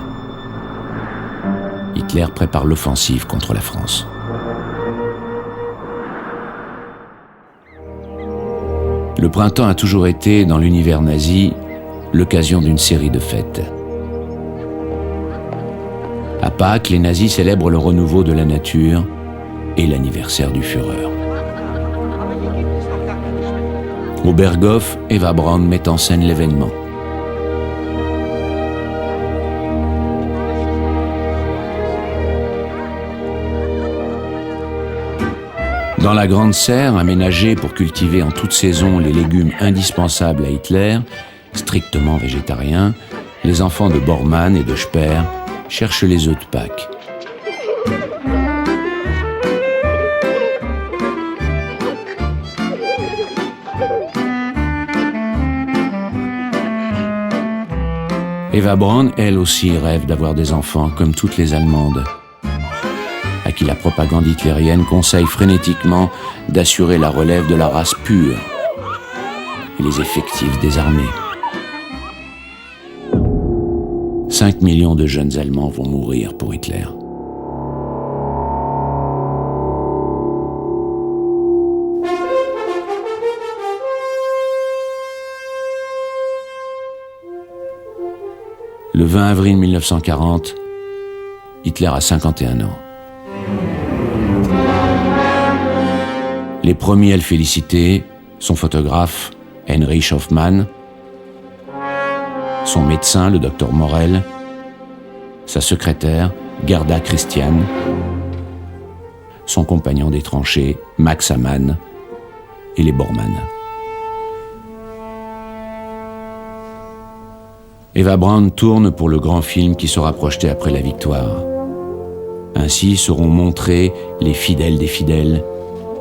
Hitler prépare l'offensive contre la France. Le printemps a toujours été, dans l'univers nazi, l'occasion d'une série de fêtes. À Pâques, les nazis célèbrent le renouveau de la nature et l'anniversaire du Führer. Au Berghof, Eva Braun met en scène l'événement. Dans la grande serre, aménagée pour cultiver en toute saison les légumes indispensables à Hitler, strictement végétariens, les enfants de Bormann et de Speer cherchent les œufs de Pâques. Eva Braun, elle aussi, rêve d'avoir des enfants comme toutes les Allemandes, à qui la propagande hitlérienne conseille frénétiquement d'assurer la relève de la race pure et les effectifs des armées. 5 millions de jeunes Allemands vont mourir pour Hitler. Le 20 avril 1940, Hitler a 51 ans. Les premiers à le féliciter, son photographe, Heinrich Hoffmann, son médecin, le docteur Morel, sa secrétaire, Gerda Christian, son compagnon des tranchées, Max Amann, et les Bormann. Eva Braun tourne pour le grand film qui sera projeté après la victoire. Ainsi seront montrés les fidèles des fidèles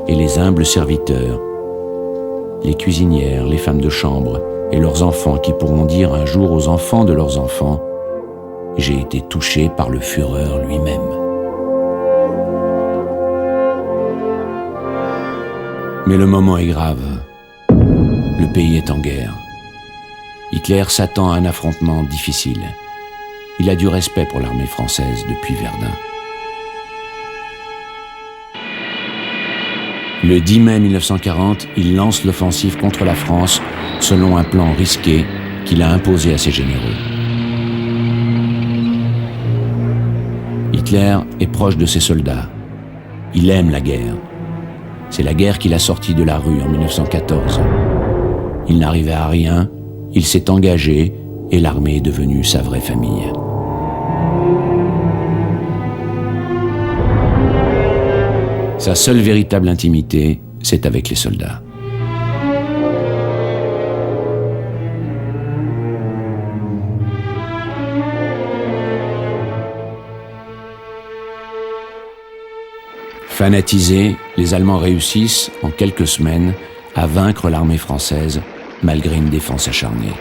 et les humbles serviteurs, les cuisinières, les femmes de chambre et leurs enfants qui pourront dire un jour aux enfants de leurs enfants « J'ai été touché par le Führer lui-même ». Mais le moment est grave. Le pays est en guerre. Hitler s'attend à un affrontement difficile. Il a du respect pour l'armée française depuis Verdun. Le 10 mai 1940, il lance l'offensive contre la France selon un plan risqué qu'il a imposé à ses généraux. Hitler est proche de ses soldats. Il aime la guerre. C'est la guerre qui l'a sorti de la rue en 1914. Il n'arrivait à rien, il s'est engagé et l'armée est devenue sa vraie famille. Sa seule véritable intimité, c'est avec les soldats. Fanatisés, les Allemands réussissent, en quelques semaines, à vaincre l'armée française, malgré une défense acharnée.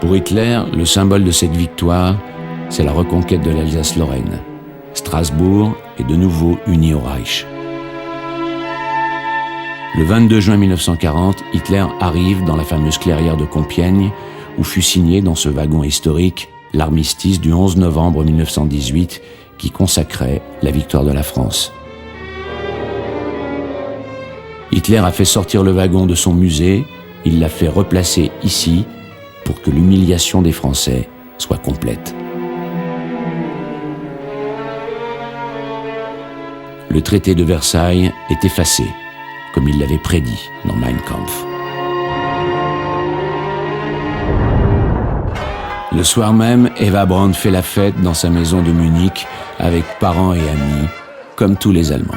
Pour Hitler, le symbole de cette victoire, c'est la reconquête de l'Alsace-Lorraine. Strasbourg est de nouveau uni au Reich. Le 22 juin 1940, Hitler arrive dans la fameuse clairière de Compiègne, où fut signé dans ce wagon historique l'armistice du 11 novembre 1918 qui consacrait la victoire de la France. Hitler a fait sortir le wagon de son musée, il l'a fait replacer ici pour que l'humiliation des Français soit complète. Le traité de Versailles est effacé, comme il l'avait prédit dans Mein Kampf. Le soir même, Eva Braun fait la fête dans sa maison de Munich avec parents et amis, comme tous les Allemands.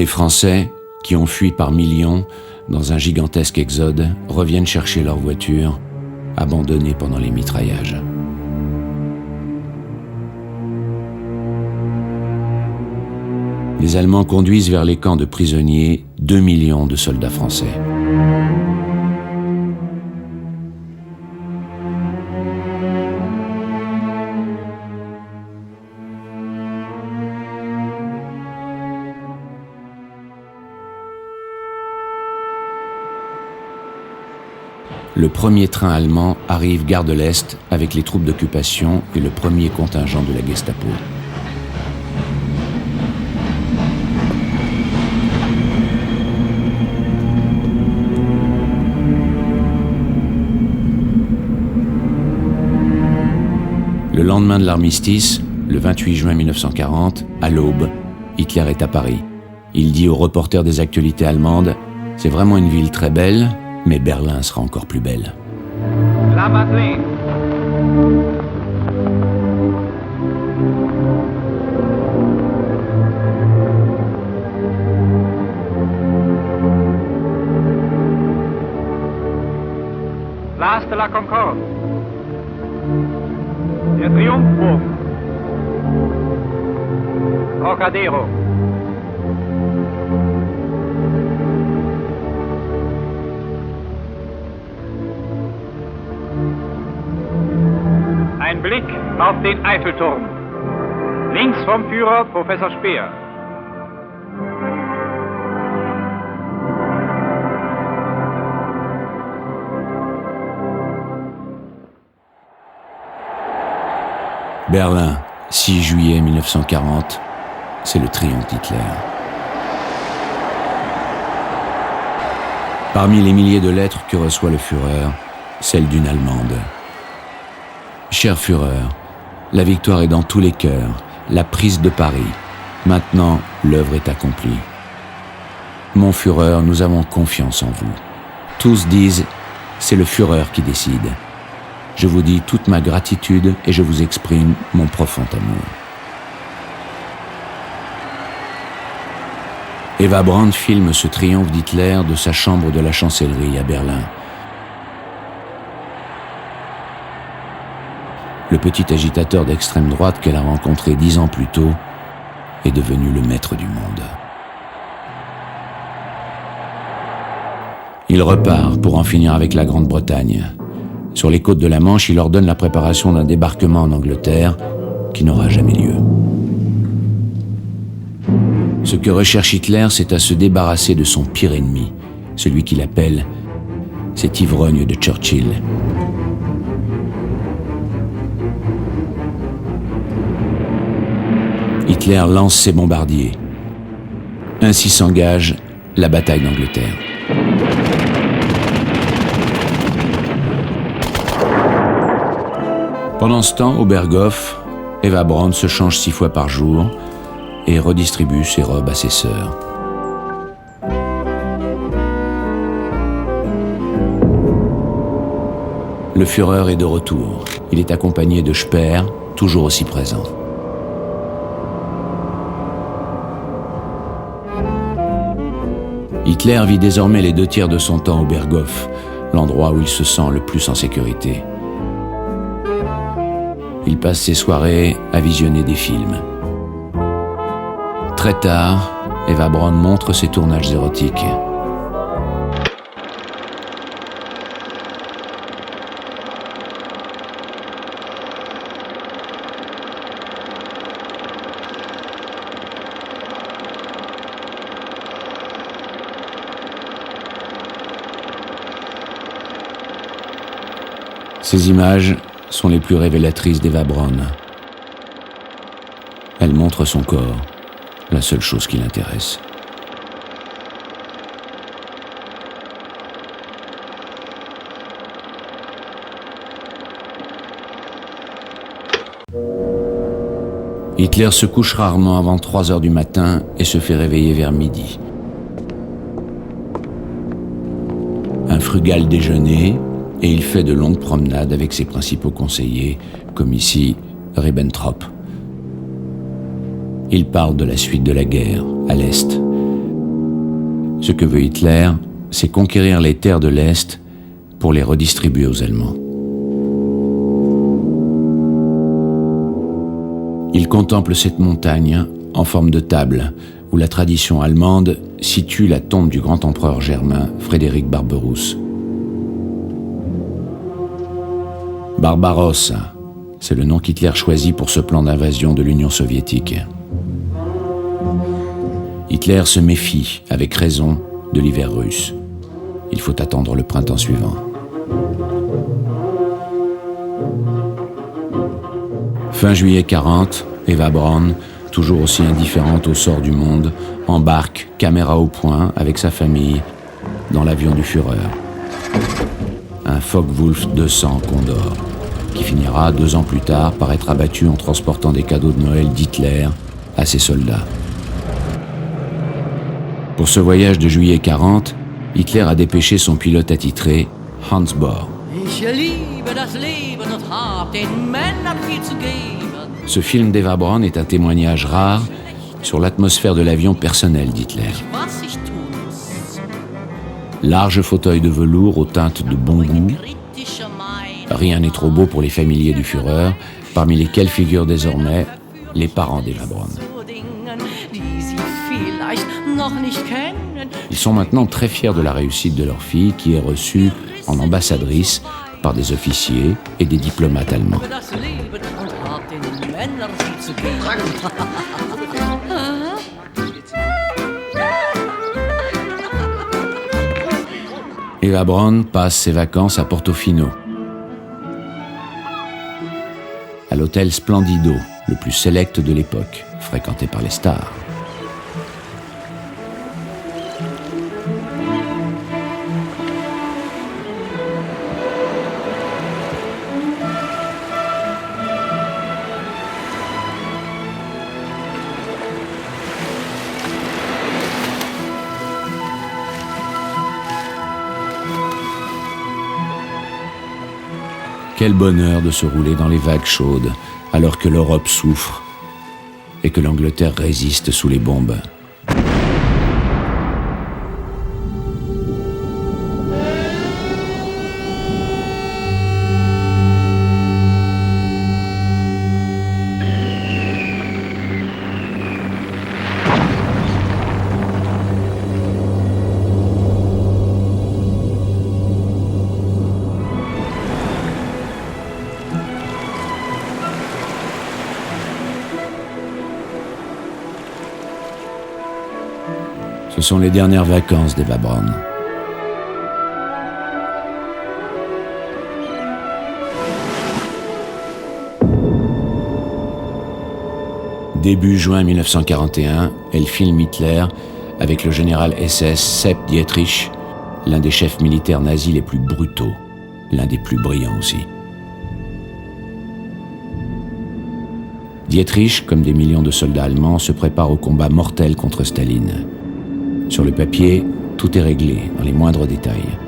Les Français, qui ont fui par millions dans un gigantesque exode, reviennent chercher leurs voitures, abandonnées pendant les mitraillages. Les Allemands conduisent vers les camps de prisonniers 2 millions de soldats français. Le premier train allemand arrive gare de l'Est avec les troupes d'occupation et le premier contingent de la Gestapo. Le lendemain de l'armistice, le 28 juin 1940, à l'aube, Hitler est à Paris. Il dit au reporter des actualités allemandes « C'est vraiment une ville très belle, mais Berlin sera encore plus belle. » La Madeleine. Place de la Concorde. Der Triumphbogen. Trocadero. Ein Blick auf den Eiffelturm. Links vom Führer Professor Speer. Berlin, 6 juillet 1940, c'est le triomphe d'Hitler. Parmi les milliers de lettres que reçoit le Führer, celle d'une Allemande. Cher Führer, la victoire est dans tous les cœurs, la prise de Paris. Maintenant, l'œuvre est accomplie. Mon Führer, nous avons confiance en vous. Tous disent, c'est le Führer qui décide. Je vous dis toute ma gratitude et je vous exprime mon profond amour. Eva Braun filme ce triomphe d'Hitler de sa chambre de la chancellerie à Berlin. Le petit agitateur d'extrême droite qu'elle a rencontré 10 ans plus tôt est devenu le maître du monde. Il repart pour en finir avec la Grande-Bretagne. Sur les côtes de la Manche, il ordonne la préparation d'un débarquement en Angleterre qui n'aura jamais lieu. Ce que recherche Hitler, c'est à se débarrasser de son pire ennemi, celui qu'il appelle cet ivrogne de Churchill. Hitler lance ses bombardiers. Ainsi s'engage la bataille d'Angleterre. Pendant ce temps, au Berghof, Eva Braun se change 6 fois par jour et redistribue ses robes à ses sœurs. Le Führer est de retour. Il est accompagné de Speer, toujours aussi présent. Hitler vit désormais les 2 tiers de son temps au Berghof, l'endroit où il se sent le plus en sécurité. Il passe ses soirées à visionner des films. Très tard, Eva Braun montre ses tournages érotiques. Ces images sont les plus révélatrices d'Eva Braun. Elle montre son corps, la seule chose qui l'intéresse. Hitler se couche rarement avant 3 heures du matin et se fait réveiller vers midi. Un frugal déjeuner, et il fait de longues promenades avec ses principaux conseillers, comme ici Ribbentrop. Il parle de la suite de la guerre, à l'Est, Ce que veut Hitler, c'est conquérir les terres de l'Est pour les redistribuer aux Allemands. Il contemple cette montagne en forme de table où la tradition allemande situe la tombe du grand empereur germain Frédéric Barberousse. Barbarossa, c'est le nom qu'Hitler choisit pour ce plan d'invasion de l'Union soviétique. Hitler se méfie, avec raison, de l'hiver russe. Il faut attendre le printemps suivant. Fin juillet 40, Eva Braun, toujours aussi indifférente au sort du monde, embarque, caméra au point, avec sa famille, dans l'avion du Führer. Un Focke-Wulf 200 Condor, qui finira 2 ans plus tard par être abattu en transportant des cadeaux de Noël d'Hitler à ses soldats. Pour ce voyage de juillet 40, Hitler a dépêché son pilote attitré, Hans Bohr. Ce film d'Eva Braun est un témoignage rare sur l'atmosphère de l'avion personnel d'Hitler. Large fauteuil de velours aux teintes de bon goût. Rien n'est trop beau pour les familiers du Führer, parmi lesquels figurent désormais les parents d'Eva Braun. Ils sont maintenant très fiers de la réussite de leur fille, qui est reçue en ambassadrice par des officiers et des diplomates allemands. Eva Braun passe ses vacances à Portofino, à l'hôtel Splendido, le plus select de l'époque, fréquenté par les stars. Quel bonheur de se rouler dans les vagues chaudes alors que l'Europe souffre et que l'Angleterre résiste sous les bombes. Ce sont les dernières vacances d'Eva Braun. Début juin 1941, elle filme Hitler avec le général SS Sepp Dietrich, l'un des chefs militaires nazis les plus brutaux, l'un des plus brillants aussi. Dietrich, comme des millions de soldats allemands, se prépare au combat mortel contre Staline. Sur le papier, tout est réglé, dans les moindres détails.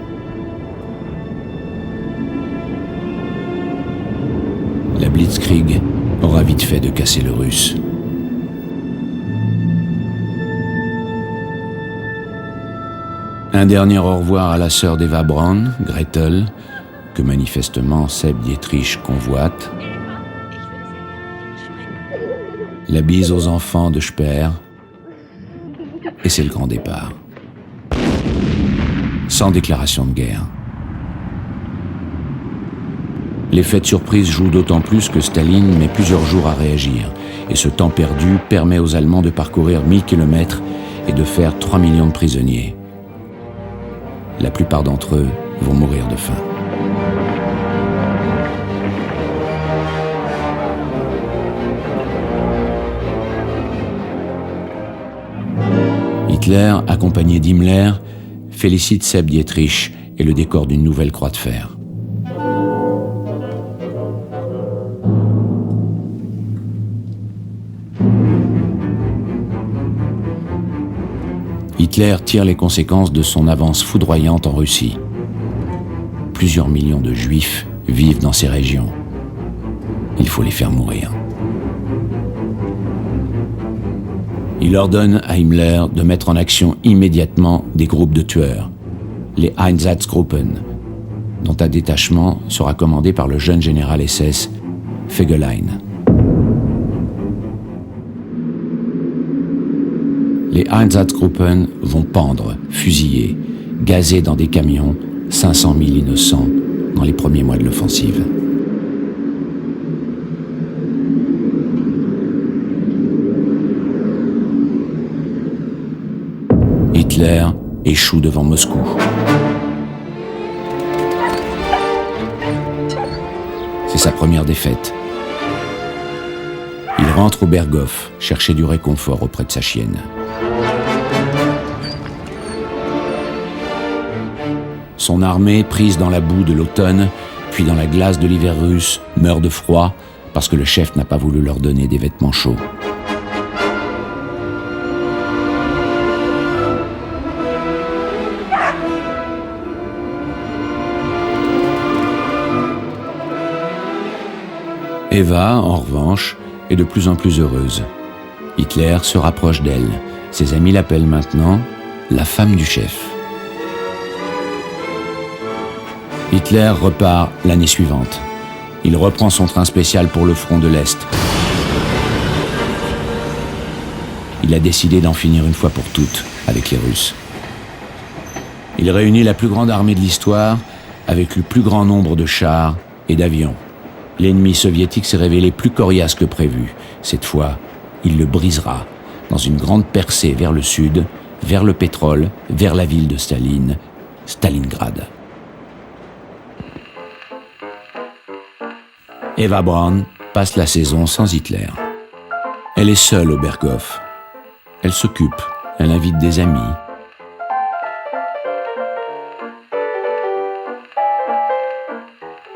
La Blitzkrieg aura vite fait de casser le russe. Un dernier au revoir à la sœur d'Eva Braun, Gretel, que manifestement Sepp Dietrich convoite. La bise aux enfants de Speer. Et c'est le grand départ. Sans déclaration de guerre. L'effet de surprise joue d'autant plus que Staline met plusieurs jours à réagir. Et ce temps perdu permet aux Allemands de parcourir 1000 km et de faire 3 millions de prisonniers. La plupart d'entre eux vont mourir de faim. Hitler, accompagné d'Himmler, félicite Sepp Dietrich et le décore d'une nouvelle croix de fer. Hitler tire les conséquences de son avance foudroyante en Russie. Plusieurs millions de Juifs vivent dans ces régions. Il faut les faire mourir. Il ordonne à Himmler de mettre en action immédiatement des groupes de tueurs, les Einsatzgruppen, dont un détachement sera commandé par le jeune général SS Fegelein. Les Einsatzgruppen vont pendre, fusiller, gazer dans des camions 500 000 innocents dans les premiers mois de l'offensive. Hitler échoue devant Moscou. C'est sa première défaite. Il rentre au Berghof, chercher du réconfort auprès de sa chienne. Son armée, prise dans la boue de l'automne, puis dans la glace de l'hiver russe, meurt de froid parce que le chef n'a pas voulu leur donner des vêtements chauds. Eva, en revanche, est de plus en plus heureuse. Hitler se rapproche d'elle. Ses amis l'appellent maintenant la femme du chef. Hitler repart l'année suivante. Il reprend son train spécial pour le front de l'Est. Il a décidé d'en finir une fois pour toutes avec les Russes. Il réunit la plus grande armée de l'histoire avec le plus grand nombre de chars et d'avions. L'ennemi soviétique s'est révélé plus coriace que prévu. Cette fois, il le brisera dans une grande percée vers le sud, vers le pétrole, vers la ville de Staline, Stalingrad. Eva Braun passe la saison sans Hitler. Elle est seule au Berghof. Elle s'occupe, elle invite des amis.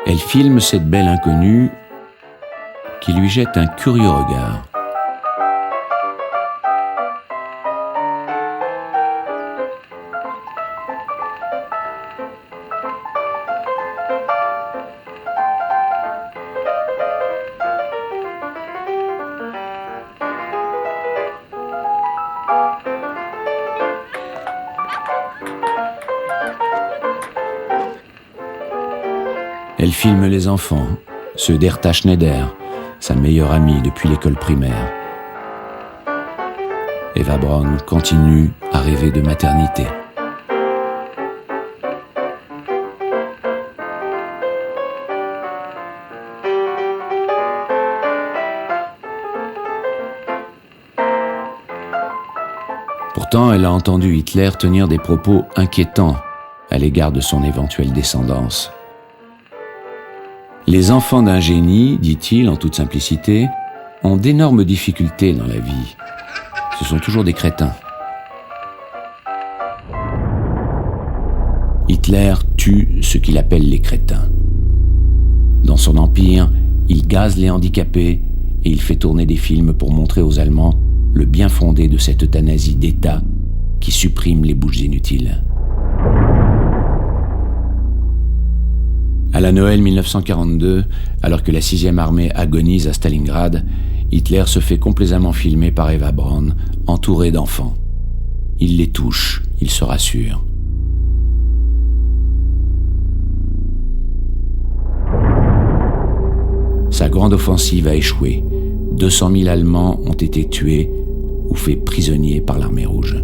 Elle filme cette belle inconnue qui lui jette un curieux regard. Elle filme les enfants, ceux d'Herta Schneider, sa meilleure amie depuis l'école primaire. Eva Braun continue à rêver de maternité. Pourtant, elle a entendu Hitler tenir des propos inquiétants à l'égard de son éventuelle descendance. Les enfants d'un génie, dit-il en toute simplicité, ont d'énormes difficultés dans la vie. Ce sont toujours des crétins. Hitler tue ce qu'il appelle les crétins. Dans son empire, il gaze les handicapés et il fait tourner des films pour montrer aux Allemands le bien fondé de cette euthanasie d'État qui supprime les bouches inutiles. À la Noël 1942, alors que la 6e armée agonise à Stalingrad, Hitler se fait complaisamment filmer par Eva Braun, entourée d'enfants. Il les touche, il se rassure. Sa grande offensive a échoué. 200 000 Allemands ont été tués ou faits prisonniers par l'armée rouge.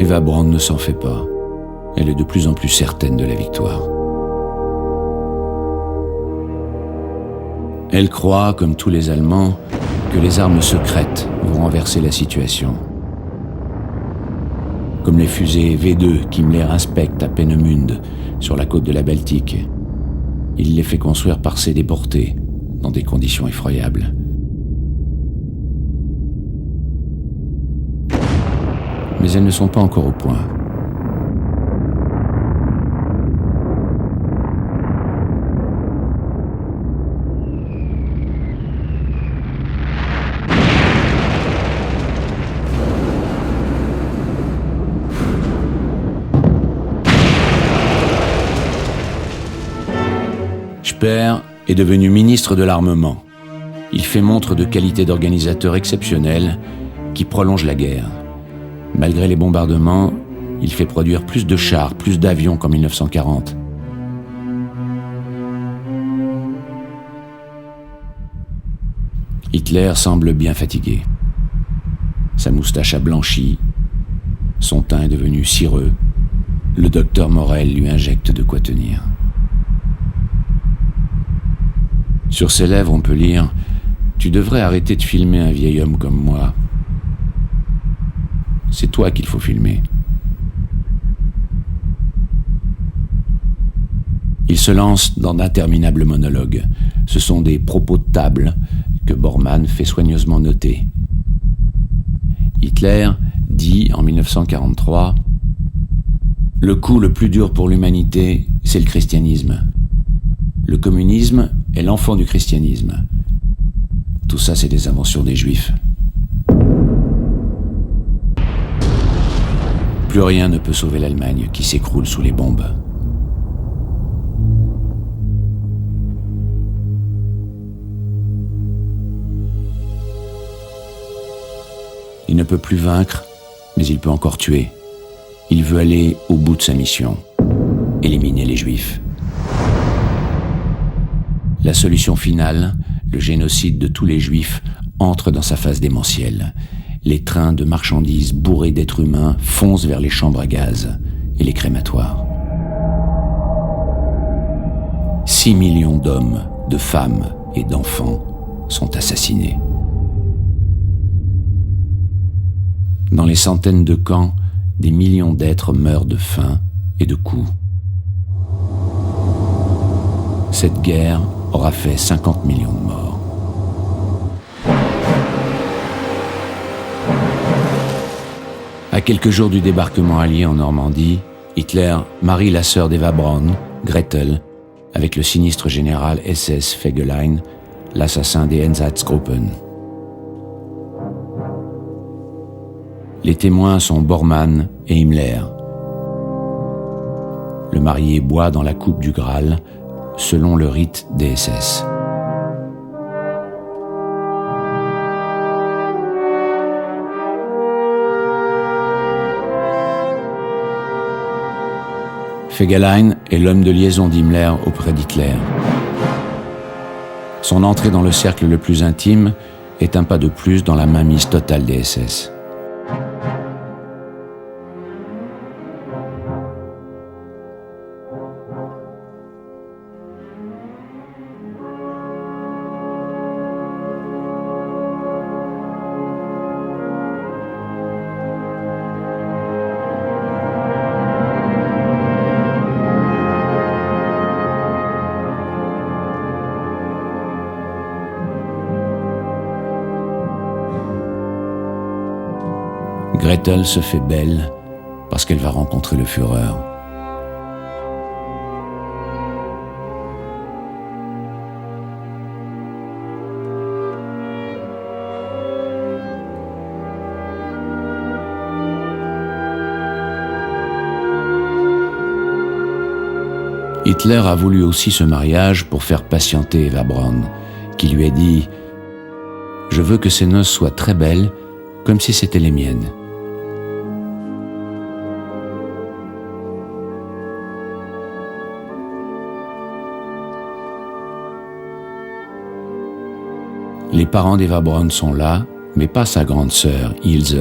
Eva Braun ne s'en fait pas. Elle est de plus en plus certaine de la victoire. Elle croit, comme tous les Allemands, que les armes secrètes vont renverser la situation. Comme les fusées V2 qu'Himmler inspecte à Peenemünde, sur la côte de la Baltique. Il les fait construire par ses déportés, dans des conditions effroyables. Mais elles ne sont pas encore au point. père est devenu ministre de l'Armement. Il fait montre de qualité d'organisateur exceptionnelle qui prolonge la guerre. Malgré les bombardements, il fait produire plus de chars, plus d'avions qu'en 1940. Hitler semble bien fatigué. Sa moustache a blanchi, son teint est devenu cireux. Le docteur Morel lui injecte de quoi tenir. Sur ses lèvres, on peut lire « Tu devrais arrêter de filmer un vieil homme comme moi. C'est toi qu'il faut filmer. » Il se lance dans d'interminables monologues. Ce sont des propos de table que Bormann fait soigneusement noter. Hitler dit en 1943 « Le coup le plus dur pour l'humanité, c'est le christianisme. Le communisme est l'enfant du christianisme. Tout ça, c'est des inventions des Juifs. » Plus rien ne peut sauver l'Allemagne qui s'écroule sous les bombes. Il ne peut plus vaincre, mais il peut encore tuer. Il veut aller au bout de sa mission, éliminer les Juifs. La solution finale, le génocide de tous les Juifs, entre dans sa phase démentielle. Les trains de marchandises bourrés d'êtres humains foncent vers les chambres à gaz et les crématoires. 6 millions d'hommes, de femmes et d'enfants sont assassinés. Dans les centaines de camps, des millions d'êtres meurent de faim et de coups. Cette guerre aura fait 50 millions de morts. À quelques jours du débarquement allié en Normandie, Hitler marie la sœur d'Eva Braun, Gretel, avec le sinistre général SS Fegelein, l'assassin des Einsatzgruppen. Les témoins sont Bormann et Himmler. Le marié boit dans la coupe du Graal, selon le rite des SS. Fegelein est l'homme de liaison d'Himmler auprès d'Hitler. Son entrée dans le cercle le plus intime est un pas de plus dans la mainmise totale des SS. Gretel se fait belle parce qu'elle va rencontrer le Führer. Hitler a voulu aussi ce mariage pour faire patienter Eva Braun, qui lui a dit « Je veux que ces noces soient très belles, comme si c'était les miennes. » Les parents d'Eva Braun sont là, mais pas sa grande sœur, Ilse,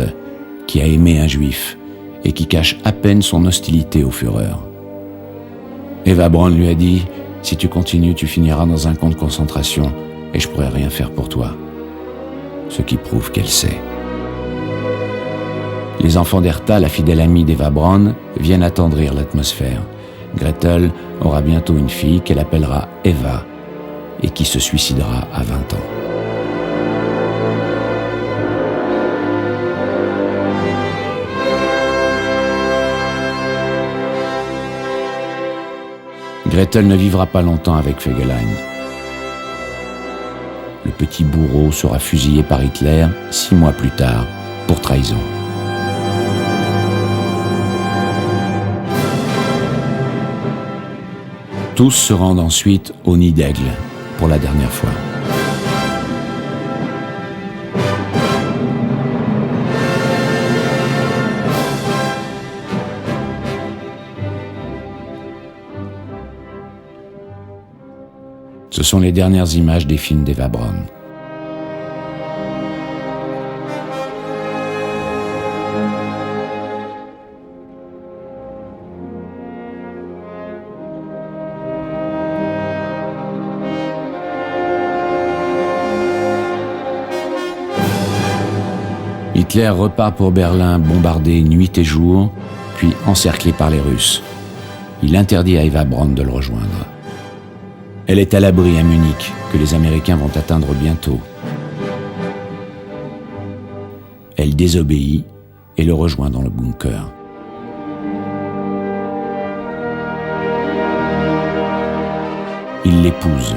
qui a aimé un juif et qui cache à peine son hostilité au Führer. Eva Braun lui a dit « Si tu continues, tu finiras dans un camp de concentration et je pourrai rien faire pour toi. » Ce qui prouve qu'elle sait. Les enfants d'Hertha, la fidèle amie d'Eva Braun, viennent attendrir l'atmosphère. Gretel aura bientôt une fille qu'elle appellera Eva et qui se suicidera à 20 ans. Gretel ne vivra pas longtemps avec Fegelein. Le petit bourreau sera fusillé par Hitler 6 mois plus tard pour trahison. Tous se rendent ensuite au Nid d'Aigle pour la dernière fois. Ce sont les dernières images des films d'Eva Braun. Hitler repart pour Berlin bombardé nuit et jour, puis encerclé par les Russes. Il interdit à Eva Braun de le rejoindre. Elle est à l'abri à Munich, que les Américains vont atteindre bientôt. Elle désobéit et le rejoint dans le bunker. Il l'épouse.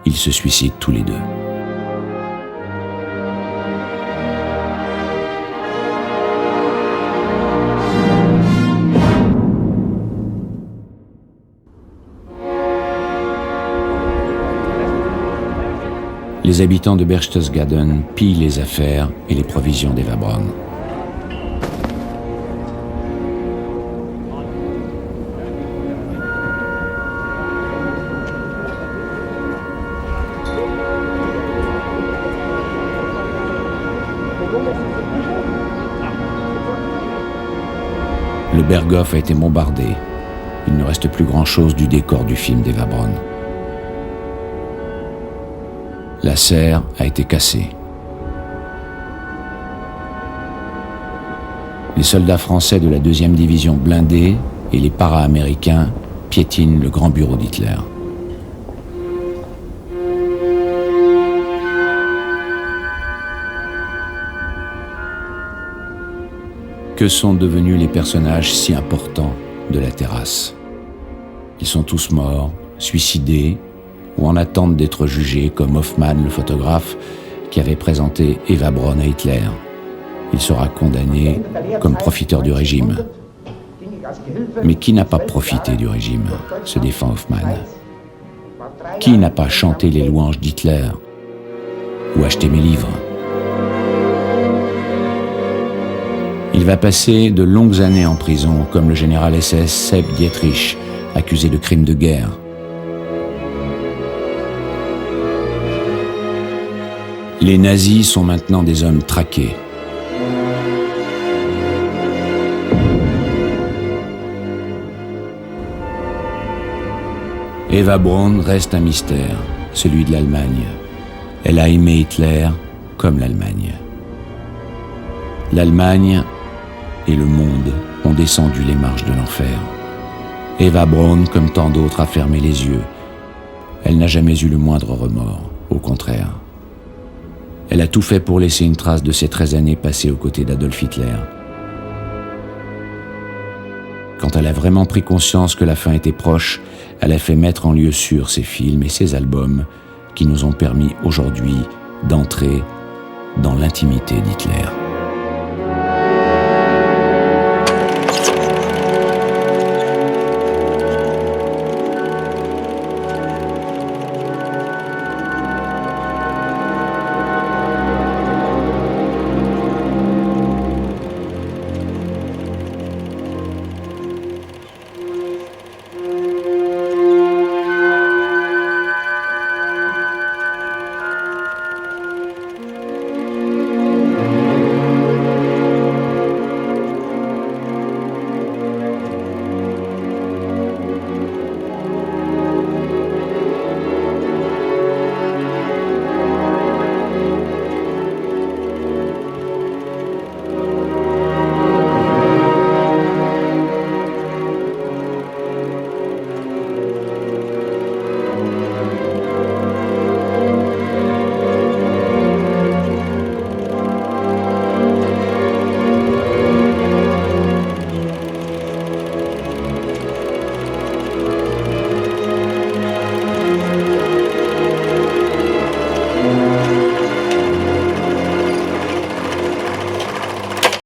Ils se suicident tous les deux. Les habitants de Berchtesgaden pillent les affaires et les provisions d'Eva Braun. Le Berghof a été bombardé. Il ne reste plus grand-chose du décor du film d'Eva Braun. La serre a été cassée. Les soldats français de la 2e division blindée et les para-américains piétinent le grand bureau d'Hitler. Que sont devenus les personnages si importants de la terrasse? Ils sont tous morts, suicidés, ou en attente d'être jugés, comme Hoffmann, le photographe, qui avait présenté Eva Braun à Hitler. Il sera condamné comme profiteur du régime. Mais qui n'a pas profité du régime, se défend Hoffmann. Qui n'a pas chanté les louanges d'Hitler ou acheté mes livres? Il va passer de longues années en prison, comme le général SS Sepp Dietrich, accusé de crimes de guerre. Les nazis sont maintenant des hommes traqués. Eva Braun reste un mystère, celui de l'Allemagne. Elle a aimé Hitler comme l'Allemagne. L'Allemagne et le monde ont descendu les marches de l'enfer. Eva Braun, comme tant d'autres, a fermé les yeux. Elle n'a jamais eu le moindre remords, au contraire. Elle a tout fait pour laisser une trace de ces 13 années passées aux côtés d'Adolf Hitler. Quand elle a vraiment pris conscience que la fin était proche, elle a fait mettre en lieu sûr ses films et ses albums qui nous ont permis aujourd'hui d'entrer dans l'intimité d'Hitler.